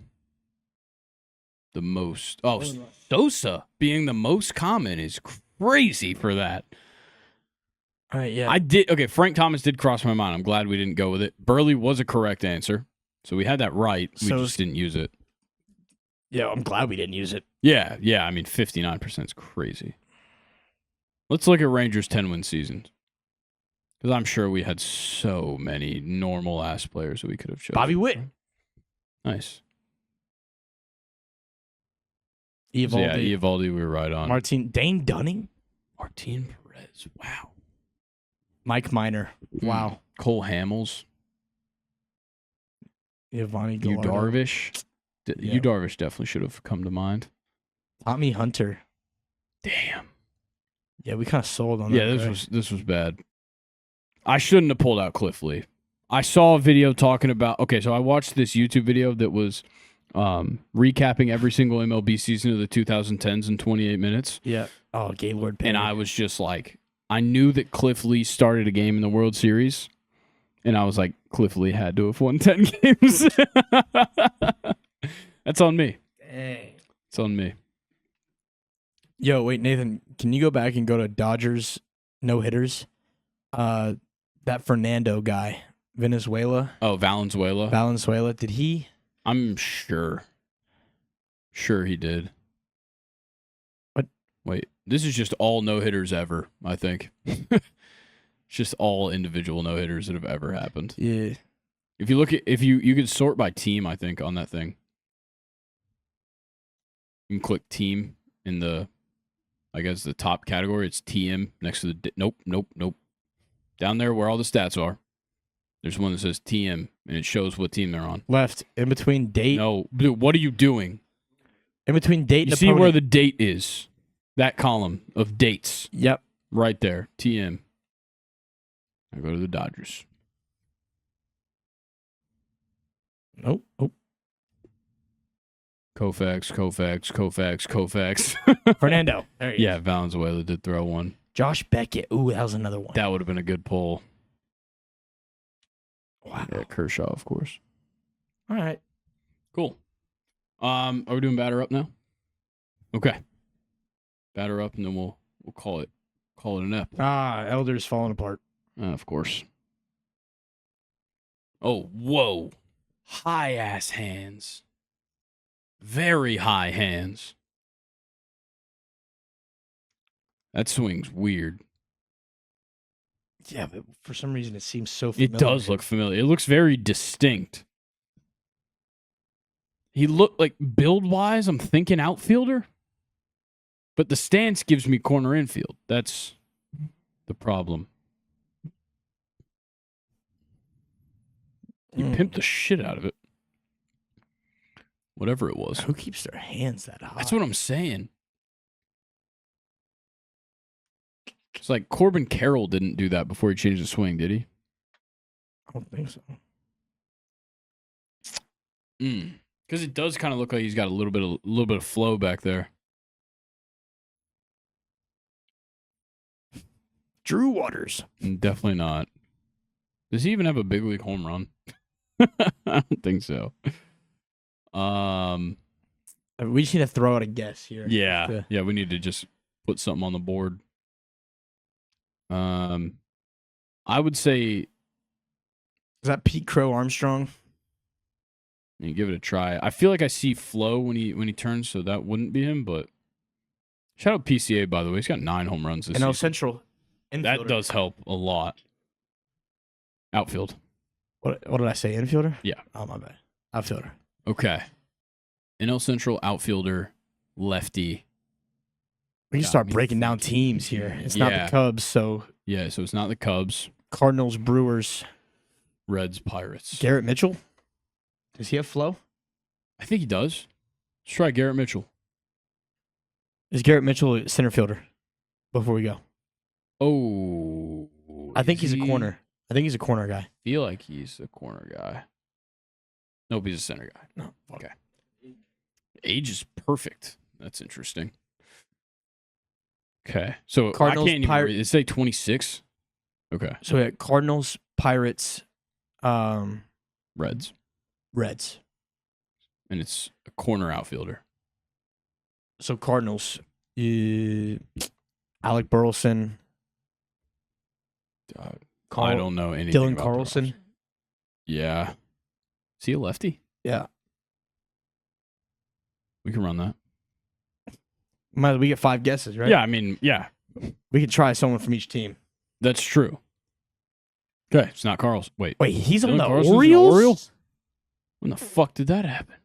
most? Oh, Sosa being the most common is crazy for that.
All right, yeah.
I did. Okay, Frank Thomas did cross my mind. I'm glad we didn't go with it. Burley was a correct answer. So we had that right. We just didn't use it.
Yeah, I'm glad we didn't use it.
Yeah. I mean, 59% is crazy. Let's look at Rangers' 10-win seasons. Because I'm sure we had so many normal-ass players that we could have chosen.
Bobby Witt.
Nice.
Eovaldi.
So yeah, Eovaldi, we were right on.
Dane Dunning.
Martin Perez. Wow.
Mike Minor. Wow.
Cole Hamels.
Giovanni
Yu
Gallardo.
Darvish. Yu Darvish definitely should have come to mind.
Tommy Hunter.
Damn.
Yeah, we kind of sold on that.
Yeah, this was bad. I shouldn't have pulled out Cliff Lee. I saw a video talking about. Okay, so I watched this YouTube video that was recapping every single MLB season of the 2010s in 28 minutes.
Yeah. Oh, Gaylord Perry.
And I was just like, I knew that Cliff Lee started a game in the World Series, and I was like, Cliff Lee had to have won 10 games. That's on me.
Dang.
It's on me.
Yo, wait, Nathan, can you go back and go to Dodgers no-hitters? That Fernando guy, Venezuela.
Oh, Valenzuela.
Did he?
I'm sure. Sure he did.
What?
Wait, this is just all no-hitters ever, I think. It's just all individual no-hitters that have ever happened.
Yeah.
If you look at, you could sort by team, I think, on that thing. You can click team in the, I guess, the top category. It's TM next to the, nope. Down there where all the stats are. There's one that says TM, and it shows what team they're on.
Left. In between date.
No, dude, what are you doing?
In between date
You
and
see
opponent.
where the date is? That column of dates.
Yep.
Right there. TM. I go to the Dodgers.
Nope. Oh.
Koufax.
Fernando. There you
Yeah, Valenzuela did throw one.
Josh Beckett. Ooh, that was another one.
That would have been a good pull.
Wow.
Yeah, Kershaw, of course.
All right.
Cool. Are we doing batter up now? Okay. Batter up, and then we'll call it an ep.
Elder's falling apart.
Of course. Oh, whoa. High ass hands. Very high hands. That swing's weird.
Yeah, but for some reason it seems so
It
familiar.
does look familiar. It looks very distinct. He looked like build-wise, I'm thinking outfielder. But the stance gives me corner infield. That's the problem. You pimped the shit out of it. Whatever it was.
Who keeps their hands that high?
That's what I'm saying. It's like Corbin Carroll didn't do that before he changed the swing, did he?
I don't think so.
Because it does kind of look like he's got a little bit of flow back there.
Drew Waters.
Definitely not. Does he even have a big league home run? I don't think so.
We just need to throw out a guess here.
Yeah, we need to just put something on the board. I would say,
Is that Pete Crow Armstrong?
give it a try. I feel like I see flow when he turns, so that wouldn't be him. But shout out PCA, by the way. He's got 9 home runs this
NL
season.
Central. Infielder.
That does help a lot. Outfield.
What did I say? Infielder?
Yeah.
Oh, my bad. Outfielder.
Okay. NL Central outfielder, lefty.
We can
Got
start
me
breaking down
thinking.
teams here. It's not
Yeah.
the Cubs, so
Yeah, so it's not the Cubs,
Cardinals, Brewers.
Reds, Pirates.
Garrett Mitchell? Does he have flow?
I think he does. Let's try Garrett Mitchell.
Is Garrett Mitchell a center fielder? Before we go.
Oh.
I think
is
he's a
he?
corner. I think he's a corner guy.
Feel like he's a corner guy. Nope, he's a center guy.
No.
Okay. Age is perfect. That's interesting. Okay. So
Cardinals,
I can't even read. It say 26. Okay.
So we had Cardinals, Pirates,
Reds.
Reds.
And it's a corner outfielder.
So Cardinals, Alec Burleson.
I don't know anything
Dylan
about
Carlson.
the roster. Yeah. Is he a lefty?
Yeah.
We can run that.
We get 5 guesses, right?
Yeah, I mean, yeah.
We could try someone from each team.
That's true. Okay, it's not Carlson. Wait,
he's on
Dylan
the
Carlson's an
Orioles?
Oriole? When the fuck did that happen?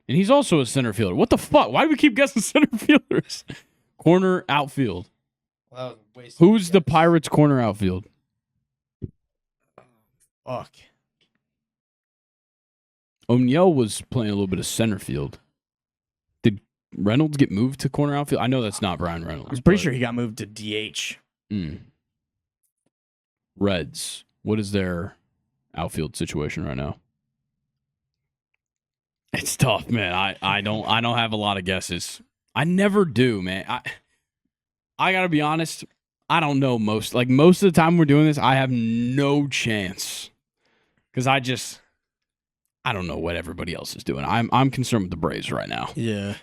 And he's also a center fielder. What the fuck? Why do we keep guessing center fielders? Corner outfield.
Well,
Who's the Pirates' corner outfield?
Fuck.
O'Neill was playing a little bit of center field. Did Reynolds get moved to corner outfield? I know that's not Brian Reynolds.
I'm pretty sure he got moved to DH.
Reds. What is their outfield situation right now? It's tough, man. I don't have a lot of guesses. I never do, man. I gotta be honest. I don't know most of the time we're doing this, I have no chance. Because I don't know what everybody else is doing. I'm concerned with the Braves right now.
Yeah.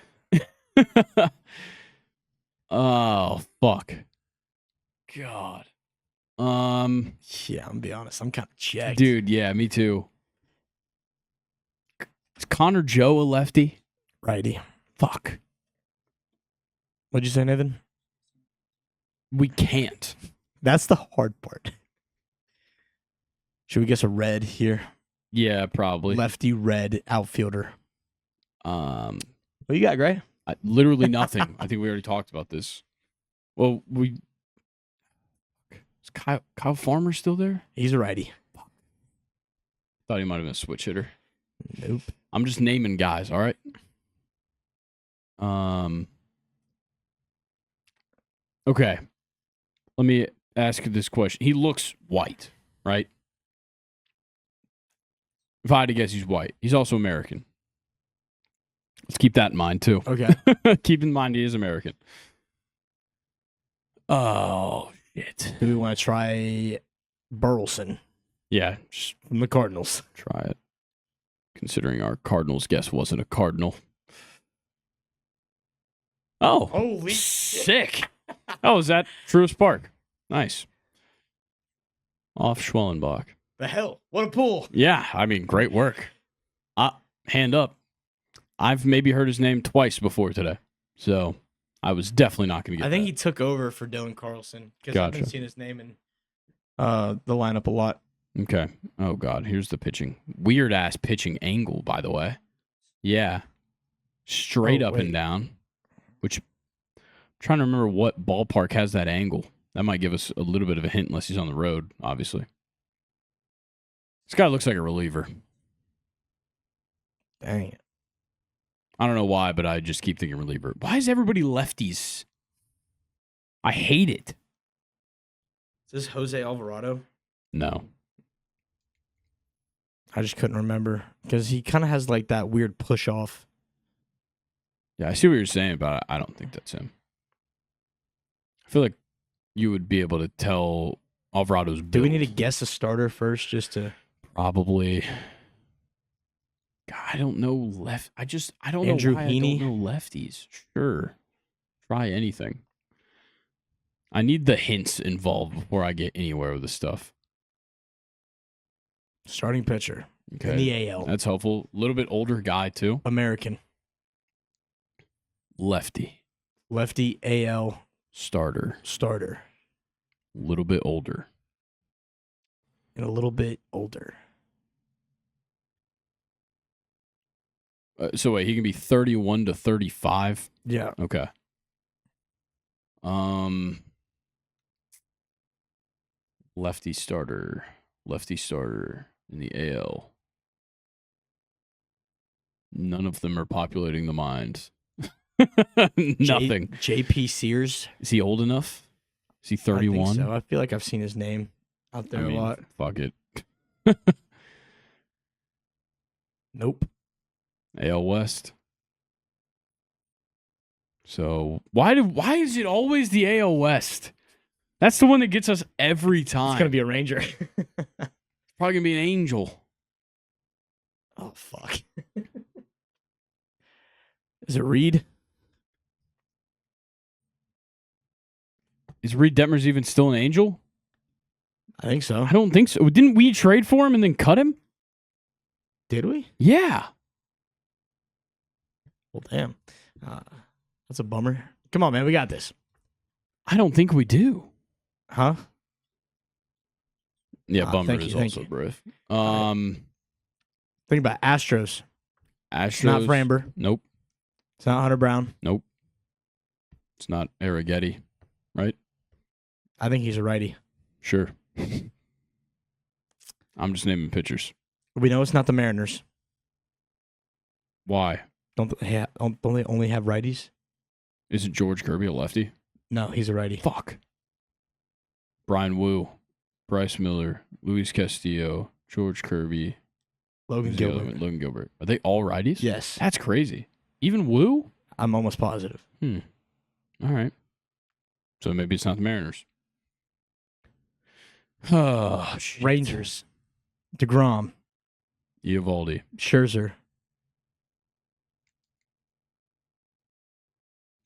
Oh, fuck. God.
Yeah, I'm gonna be honest. I'm kind of checked.
Dude, yeah, me too. Is Connor Joe a lefty?
Righty.
Fuck.
What'd you say, Nathan?
We can't.
That's the hard part. Should we guess a red here?
Yeah, probably.
Lefty red outfielder.
Um,
What you got, Gray?
literally nothing. I think we already talked about this. Well, is Kyle Farmer still there?
He's a righty.
Thought he might have been a switch hitter.
Nope.
I'm just naming guys, all right? Okay. Let me ask you this question. He looks white, right? If I had to guess, he's white. He's also American. Let's keep that in mind, too.
Okay.
Keep in mind he is American. Oh, shit.
Do we want to try Burleson
Yeah, just
from the Cardinals?
try it. Considering our Cardinals guess wasn't a Cardinal. Oh,
Holy
sick. Oh, is that Truist Park? Nice. Off Schwellenbach.
The hell? What a pull.
Yeah, I mean, great work. Hand up. I've maybe heard his name twice before today, so I was definitely not going to get
I think
that.
he took over for Dylan Carlson because I've been
Gotcha.
seeing his name in the lineup a lot.
Okay. Oh, God. Here's the pitching. Weird-ass pitching angle, by the way. Yeah. Straight up and
wait.
down, which I'm trying to remember what ballpark has that angle. That might give us a little bit of a hint unless he's on the road, obviously. This guy looks like a reliever.
Dang it.
I don't know why, but I just keep thinking reliever. Why is everybody lefties? I hate it.
Is this Jose Alvarado?
No.
I just couldn't remember because he kind of has like that weird push off.
Yeah, I see what you're saying, but I don't think that's him. I feel like you would be able to tell Alvarado's build.
Do we need to guess a starter first just to...
Probably. God, I don't know I don't
Andrew
know why
Heaney?
I don't know lefties. Sure. Try anything. I need the hints involved before I get anywhere with this stuff.
Starting pitcher
Okay.
in the AL.
That's helpful. A little bit older guy, too.
American.
Lefty.
Lefty AL
Starter.
starter.
A little bit older.
And a little bit older.
So wait, he can be 31 to 35?
Yeah.
Okay. Lefty starter in the AL. None of them are populating the mind. Nothing.
JP Sears.
Is he old enough? Is he
I think
31?
so. I feel like I've seen his name out there a lot.
Fuck it.
Nope.
AL West. So why is it always the AL West? That's the one that gets us every time.
It's gonna be a Ranger.
Probably gonna be an Angel.
Oh fuck. Is it Reed?
Is Reed Detmers even still an Angel?
I think so.
I don't think so. Didn't we trade for him and then cut him?
Did we?
Yeah.
Well, damn. That's a bummer. Come on, man. We got this.
I don't think we do.
Huh?
Yeah, bummer
thank
is
you, thank
also
you.
brief.
Think about Astros.
Astros.
It's not Framber.
Nope.
It's not Hunter Brown.
Nope. It's not Arrighetti, right?
I think he's a righty.
Sure. I'm just naming pitchers.
We know it's not the Mariners.
Why?
Don't they only have righties?
Isn't George Kirby a lefty?
No, he's a righty.
Fuck. Brian Wu, Bryce Miller, Luis Castillo, George Kirby,
Logan
who's the other
Gilbert.
one? Logan Gilbert. Are they all righties?
Yes.
That's crazy. Even Wu?
I'm almost positive.
All right. So maybe it's not the Mariners. Oh, shit.
Rangers. DeGrom.
Eovaldi.
Scherzer.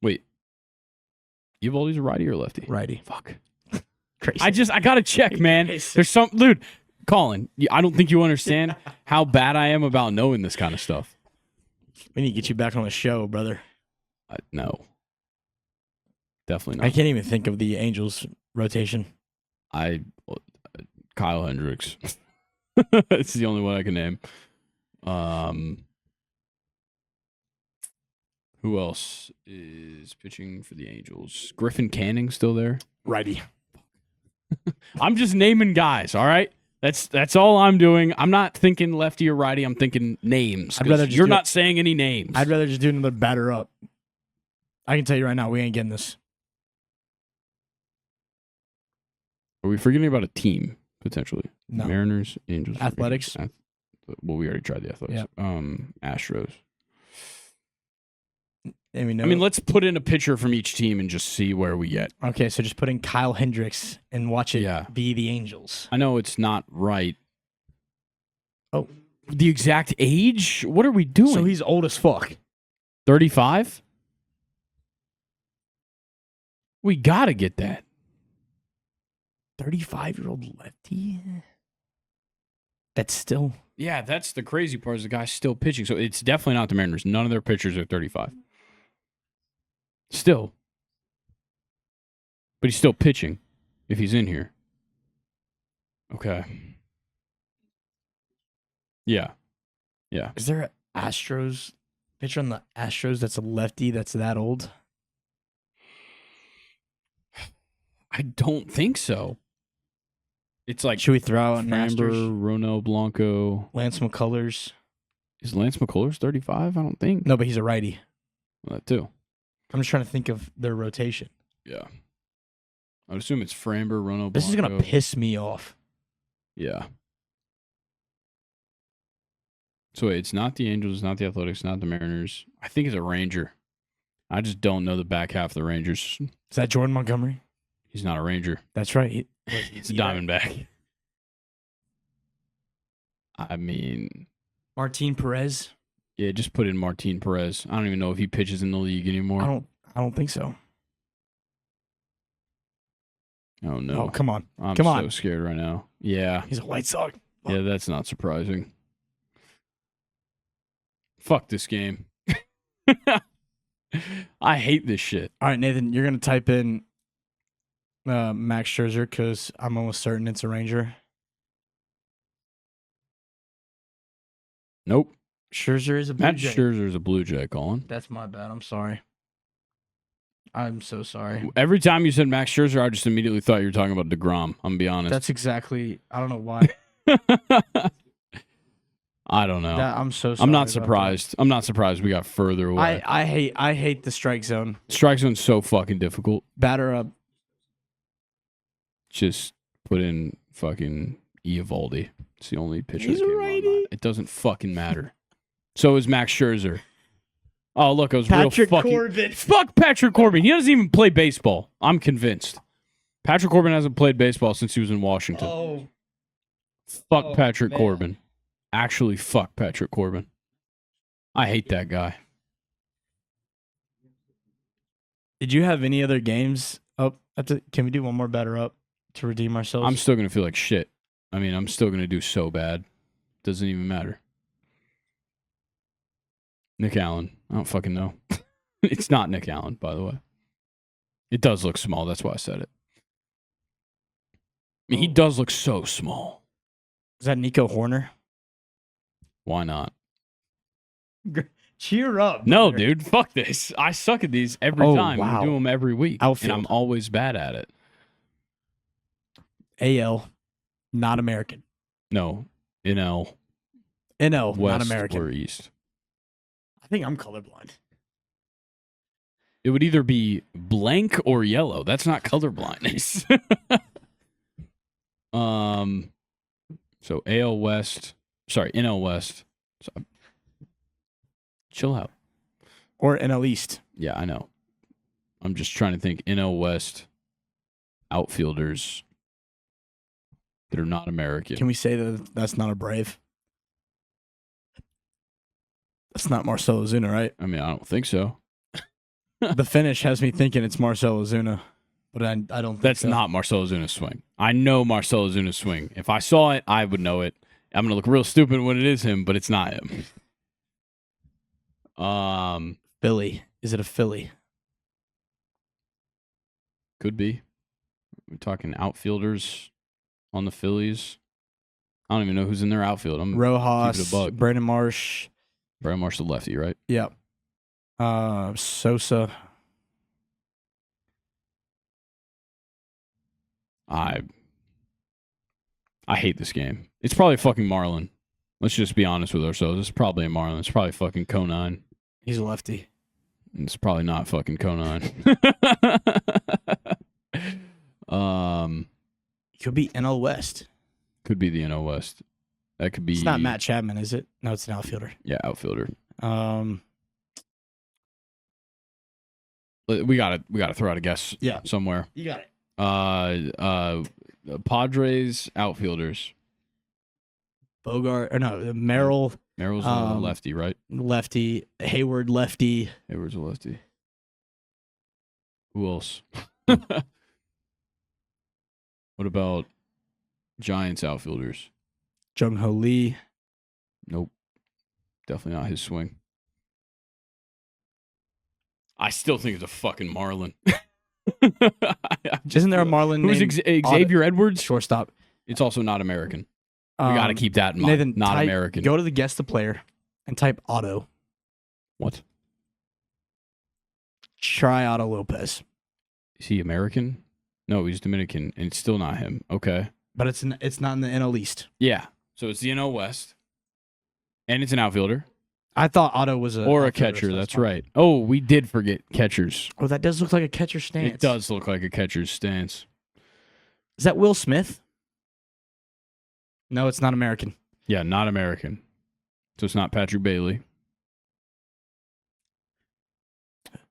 Wait. Eovaldi's a righty or lefty?
Righty.
Fuck.
Crazy.
I gotta check, man. There's some dude. Colin, I don't think you understand how bad I am about knowing this kind of stuff.
We need to get you back on the show, brother.
No. Definitely
I
not.
can't even think of the Angels rotation.
Kyle Hendricks. It's the only one I can name. Who else is pitching for the Angels? Griffin Canning still there?
Righty.
I'm just naming guys, all right? That's all I'm doing. I'm not thinking lefty or righty. I'm thinking names.
I'd rather just
you're
do
not saying any names.
I'd rather just do another batter up. I can tell you right now, we ain't getting this.
Are we forgetting about a team potentially?
No.
Mariners, Angels,
Athletics.
Well, we already tried the Athletics. Astros.
I mean,
let's put in a pitcher from each team and just see where we get.
Okay, so just put in Kyle Hendricks and watch it be the Angels.
I know it's not right.
Oh.
The exact age? What are we doing?
So he's old as fuck.
35? We got to get that.
35-year-old lefty? That's still...
Yeah, that's the crazy part is the guy's still pitching. So it's definitely not the Mariners. None of their pitchers are 35. Still. But he's still pitching if he's in here. Okay. Yeah. Yeah.
Is there an Astros pitcher on the Astros that's a lefty that's that old?
I don't think so. It's like
should we throw out
Framber, Ronel Blanco,
Lance McCullers?
Is Lance McCullers 35? I don't think.
No, but he's a righty.
Well, that too.
I'm just trying to think of their rotation.
Yeah. I would assume it's Framber, Ronel Blanco.
This is going to piss me off.
Yeah. So wait, it's not the Angels, it's not the Athletics, not the Mariners. I think it's a Ranger. I just don't know the back half of the Rangers.
Is that Jordan Montgomery?
He's not a Ranger.
That's right.
It's a Diamondback. I mean...
Martin Perez?
Yeah, just put in Martin Perez. I don't even know if he pitches in the league anymore.
I don't think so.
Oh, no.
Oh, come on.
I'm
come
so
on.
scared right now. Yeah.
He's a White Sox.
Yeah, that's not surprising. Fuck this game. I hate this shit.
All right, Nathan, you're going to type in Max Scherzer because I'm almost certain it's a Ranger.
Nope.
Scherzer is a Blue Jay.
Matt Scherzer's a Blue Jay, Colin.
That's my bad. I'm sorry. I'm so sorry.
Every time you said Max Scherzer, I just immediately thought you were talking about DeGrom. I'm going to be honest.
That's exactly... I don't know why.
I don't know.
I'm so sorry.
I'm not surprised. I'm not surprised we got further away.
I hate the strike zone.
Strike zone's so fucking difficult.
Batter up.
Just put in fucking Eovaldi. It's the only pitcher
He's
that came
a
to my
righty.
mind. It doesn't fucking matter. So is Max Scherzer. Oh, look, I was
Patrick
real fucking...
Corbin.
Fuck Patrick Corbin. He doesn't even play baseball. I'm convinced. Patrick Corbin hasn't played baseball since he was in Washington.
Oh.
Fuck Patrick Corbin. Actually, fuck Patrick Corbin. I hate that guy.
Did you have any other games up? Can we do one more batter up to redeem ourselves?
I'm still going to feel like shit. I mean, I'm still going to do so bad. Doesn't even matter. Nick Allen. I don't fucking know. It's not Nick Allen, by the way. It does look small. That's why I said it. I mean, he does look so small.
Is that Nico Horner?
Why not?
Cheer up.
No,
brother.
dude. Fuck this. I suck at these every
Oh,
time.
wow.
We do them every week.
Outfield.
And I'm always bad at it.
AL, not American.
No. NL.
NL,
West
not American.
or East.
I think I'm colorblind.
It would either be blank or yellow. That's not colorblindness. So AL West. Sorry, NL West. So, chill out.
Or NL East.
Yeah, I know. I'm just trying to think NL West outfielders that are not American.
Can we say that that's not a Brave? That's not Marcell Ozuna, right?
I mean, I don't think so.
The finish has me thinking it's Marcell Ozuna, but I don't think
That's
so.
not Marcell Ozuna's swing. I know Marcell Ozuna's swing. If I saw it, I would know it. I'm going to look real stupid when it is him, but it's not him.
Philly. Is it a Philly?
Could be. We're talking outfielders on the Phillies. I don't even know who's in their outfield. I'm keeping it a
Rojas,
bug.
Brandon Marsh.
Brian Marsh, the lefty, right?
Yep. Sosa.
I I hate this game. It's probably a fucking Marlin. Let's just be honest with ourselves. It's probably a Marlin. It's probably fucking Conine.
He's a lefty.
It's probably not fucking Conine.
Could be NL West.
Could be the NL West. That could be.
It's not Matt Chapman, is it? No, it's an outfielder.
Yeah, outfielder. We gotta throw out a guess.
Yeah.
Somewhere.
You got it.
Padres outfielders.
Bogart or no, Merrill.
Merrill's a lefty, right?
Lefty. Hayward lefty.
Hayward's a lefty. Who else? What about Giants outfielders?
Jung Ho Lee.
Nope. Definitely not his swing. I still think it's a fucking Marlin.
Isn't there a Marlin
Who's
named
Xavier Edwards?
Shortstop.
It's also not American. We got to keep that in mind.
Nathan,
not American.
Go to the guess the player and type Otto.
What?
Try Otto Lopez.
Is he American? No, he's Dominican, and it's still not him. Okay.
But it's not in the NL East.
Yeah. So it's the NL West, and it's an outfielder.
I thought Otto was
a catcher. That's right. Oh, we did forget catchers.
Oh, that does look like a catcher stance.
It does look like a catcher's stance.
Is that Will Smith? No, it's not American.
Yeah, not American. So it's not Patrick Bailey.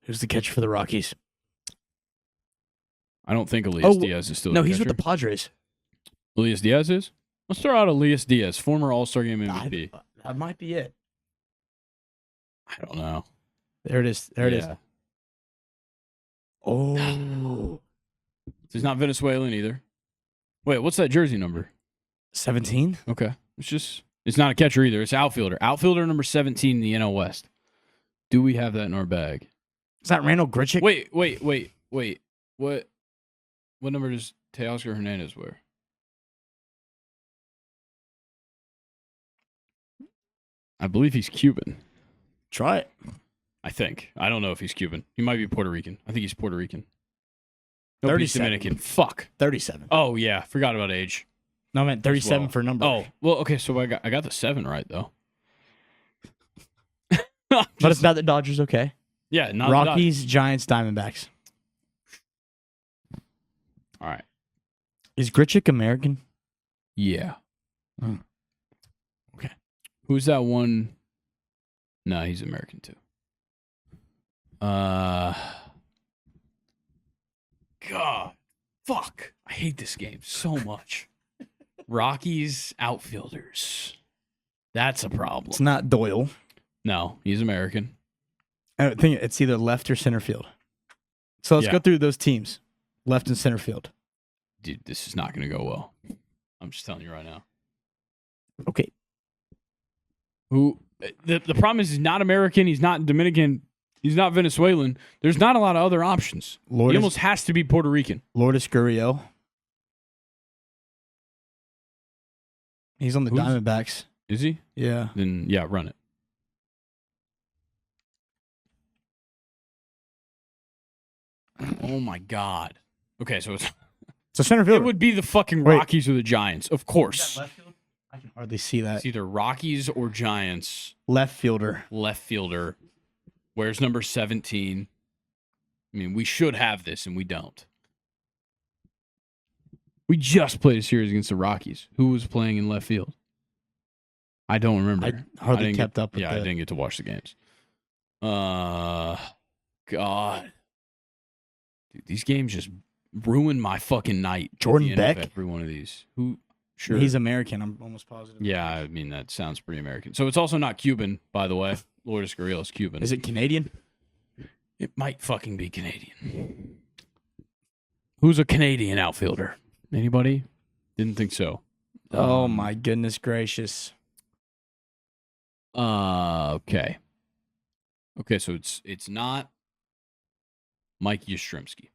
Who's the catcher for the Rockies?
I don't think Elias Diaz is still
No,
the
he's
catcher.
with the Padres.
Elias Diaz is? Let's throw out Elias Diaz, former All-Star Game MVP.
That might be it.
I don't know.
There it is. There it is.
Yeah.
Oh.
He's not Venezuelan either. Wait, what's that jersey number?
17?
Okay. It's not a catcher either. It's outfielder. Outfielder number 17 in the NL West. Do we have that in our bag?
Is that Randall Grichuk?
Wait. What number does Teoscar Hernandez wear? I believe he's Cuban.
Try it.
I think. I don't know if he's Cuban. He might be Puerto Rican. I think he's Puerto Rican. Nope, he's
37.
Dominican. Fuck.
37.
Oh, yeah. Forgot about age.
No, I meant 37 for number.
Oh, well, okay. So I got the 7 right, though.
But it's not the Dodgers, okay?
Yeah, not
Rockies, Giants, Diamondbacks.
All right.
Is Grichuk American?
Yeah.
Okay.
Who's that one? No, he's American too. God. Fuck. I hate this game so much. Rockies outfielders. That's a problem.
It's not Doyle.
No, he's American.
I think it's either left or center field. So let's go through those teams. Left and center field.
Dude, this is not going to go well. I'm just telling you right now.
Okay.
The problem is he's not American. He's not Dominican. He's not Venezuelan. There's not a lot of other options. He almost has to be Puerto Rican.
Lourdes Gurriel. He's on the Diamondbacks.
Is he?
Yeah.
Then, yeah, run it. Oh, my God. Okay, so it's
a center fielder.
It would be the fucking Rockies or the Giants, of course.
Left field? I can hardly see that.
It's either Rockies or Giants.
Left fielder.
Left fielder. Where's number 17? I mean, we should have this, and we don't. We just played a series against the Rockies. Who was playing in left field? I don't remember.
I hardly kept up with
I didn't get to watch the games. God. Dude, these games just ruin my fucking night.
Jordan Beck?
Every one of these. Who? Sure.
He's American. I'm almost positive.
Yeah, I mean, that sounds pretty American. So it's also not Cuban, by the way. Lourdes Gurriel is Cuban.
Is it Canadian?
It might fucking be Canadian. Who's a Canadian outfielder? Anybody? Didn't think so.
Oh, my goodness gracious.
Okay. Okay, so it's not Mike Yastrzemski.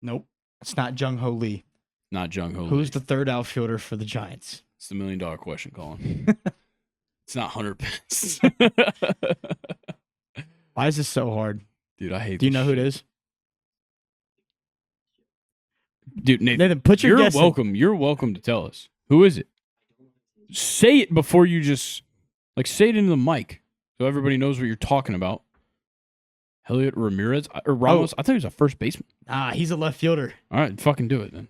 Nope. It's not Jung Ho Lee.
Not Jung Ho Lee.
Who's the third outfielder for the Giants?
It's the $1 million question, Colin. It's not Hunter Pence.
Why is this so hard?
Dude, I hate
Do you know who it is?
Dude, Nathan,
put your guess in.
You're welcome to tell us. Who is it? say it before you just say it into the mic so everybody knows what you're talking about. Elliot Ramirez or Ramos? I thought he was a first baseman.
He's a left fielder.
All right, fucking do it then.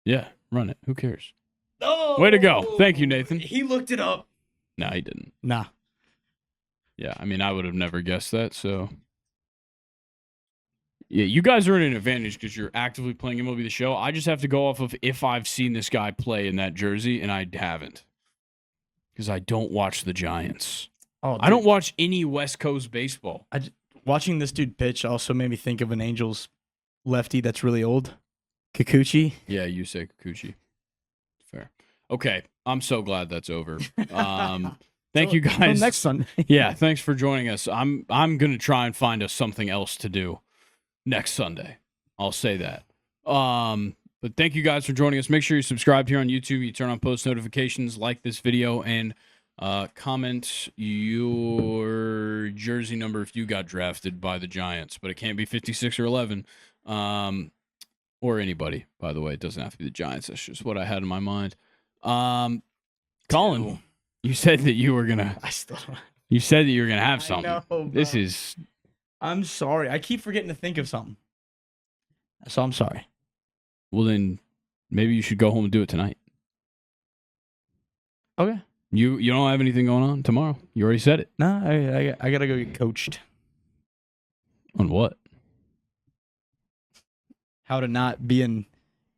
Yeah, run it. Who cares?
Oh,
way to go! Thank you, Nathan.
He looked it up.
No, he didn't.
Nah.
Yeah, I mean, I would have never guessed that. So, yeah, you guys are at an advantage because you're actively playing MLB The Show. I just have to go off of if I've seen this guy play in that jersey, and I haven't because I don't watch the Giants.
Oh, dude.
I don't watch any West Coast baseball.
Watching this dude pitch also made me think of an Angels lefty that's really old, Kikuchi.
Yeah, you say Kikuchi. Fair. Okay, I'm so glad that's over. Thank you guys.
Until next Sunday.
Yeah, thanks for joining us. I'm gonna try and find us something else to do next Sunday. I'll say that. But thank you guys for joining us. Make sure you subscribe here on YouTube. You turn on post notifications, like this video, and comment your jersey number if you got drafted by the Giants. But it can't be 56 or 11. Or anybody, by the way. It doesn't have to be the Giants. That's just what I had in my mind. Colin, you said that you were gonna. You said that you were gonna have something.
I know,
this is.
I'm sorry. I keep forgetting to think of something. So I'm sorry.
Well, then maybe you should go home and do it tonight.
Okay.
You don't have anything going on tomorrow? You already said it.
No, I gotta go get coached.
On what?
How to not be an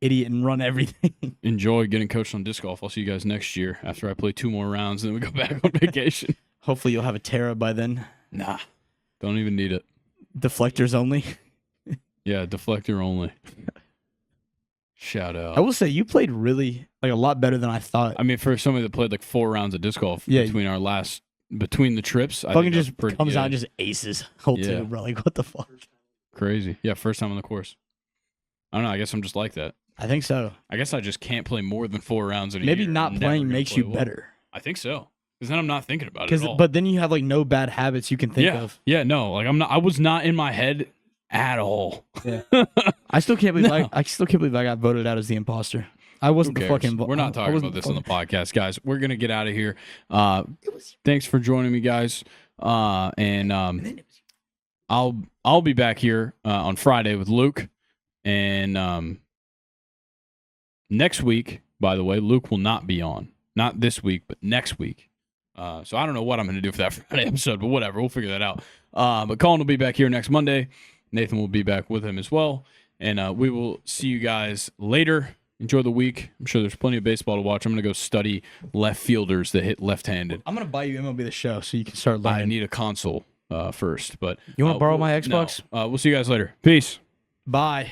idiot and run everything.
Enjoy getting coached on disc golf. I'll see you guys next year after I play 2 more rounds and then we go back on vacation.
Hopefully you'll have a Terra by then.
Nah, don't even need it.
Deflectors only.
Yeah, deflector only. Shout out.
I will say you played really a lot better than I thought.
I mean, for somebody that played 4 rounds of disc golf between the trips, I think
just
pretty
comes
good.
out and just aces whole two, bro. What the fuck?
Crazy. Yeah, first time on the course. I don't know. I guess I'm just like that.
I think so.
I guess I just can't play more than 4 rounds in a
Maybe
year.
not playing makes you better.
I think so. Because then I'm not thinking about it at all.
But then you have no bad habits you can think of.
Yeah, no. I was not in my head at all.
Yeah. I still can't believe I got voted out as the imposter. I wasn't the fucking.
We're not talking about this on the podcast, guys. We're gonna get out of here. Thanks for joining me, guys. I'll be back here on Friday with Luke, and next week. By the way, Luke will not be on. Not this week, but next week. So I don't know what I'm gonna do for that Friday episode, but whatever. We'll figure that out. But Colin will be back here next Monday. Nathan will be back with him as well, and we will see you guys later. Enjoy the week. I'm sure there's plenty of baseball to watch. I'm going to go study left fielders that hit left-handed.
I'm going to buy you MLB The Show so you can start learning.
I need a console first. But
you want to borrow my Xbox?
No. We'll see you guys later. Peace.
Bye.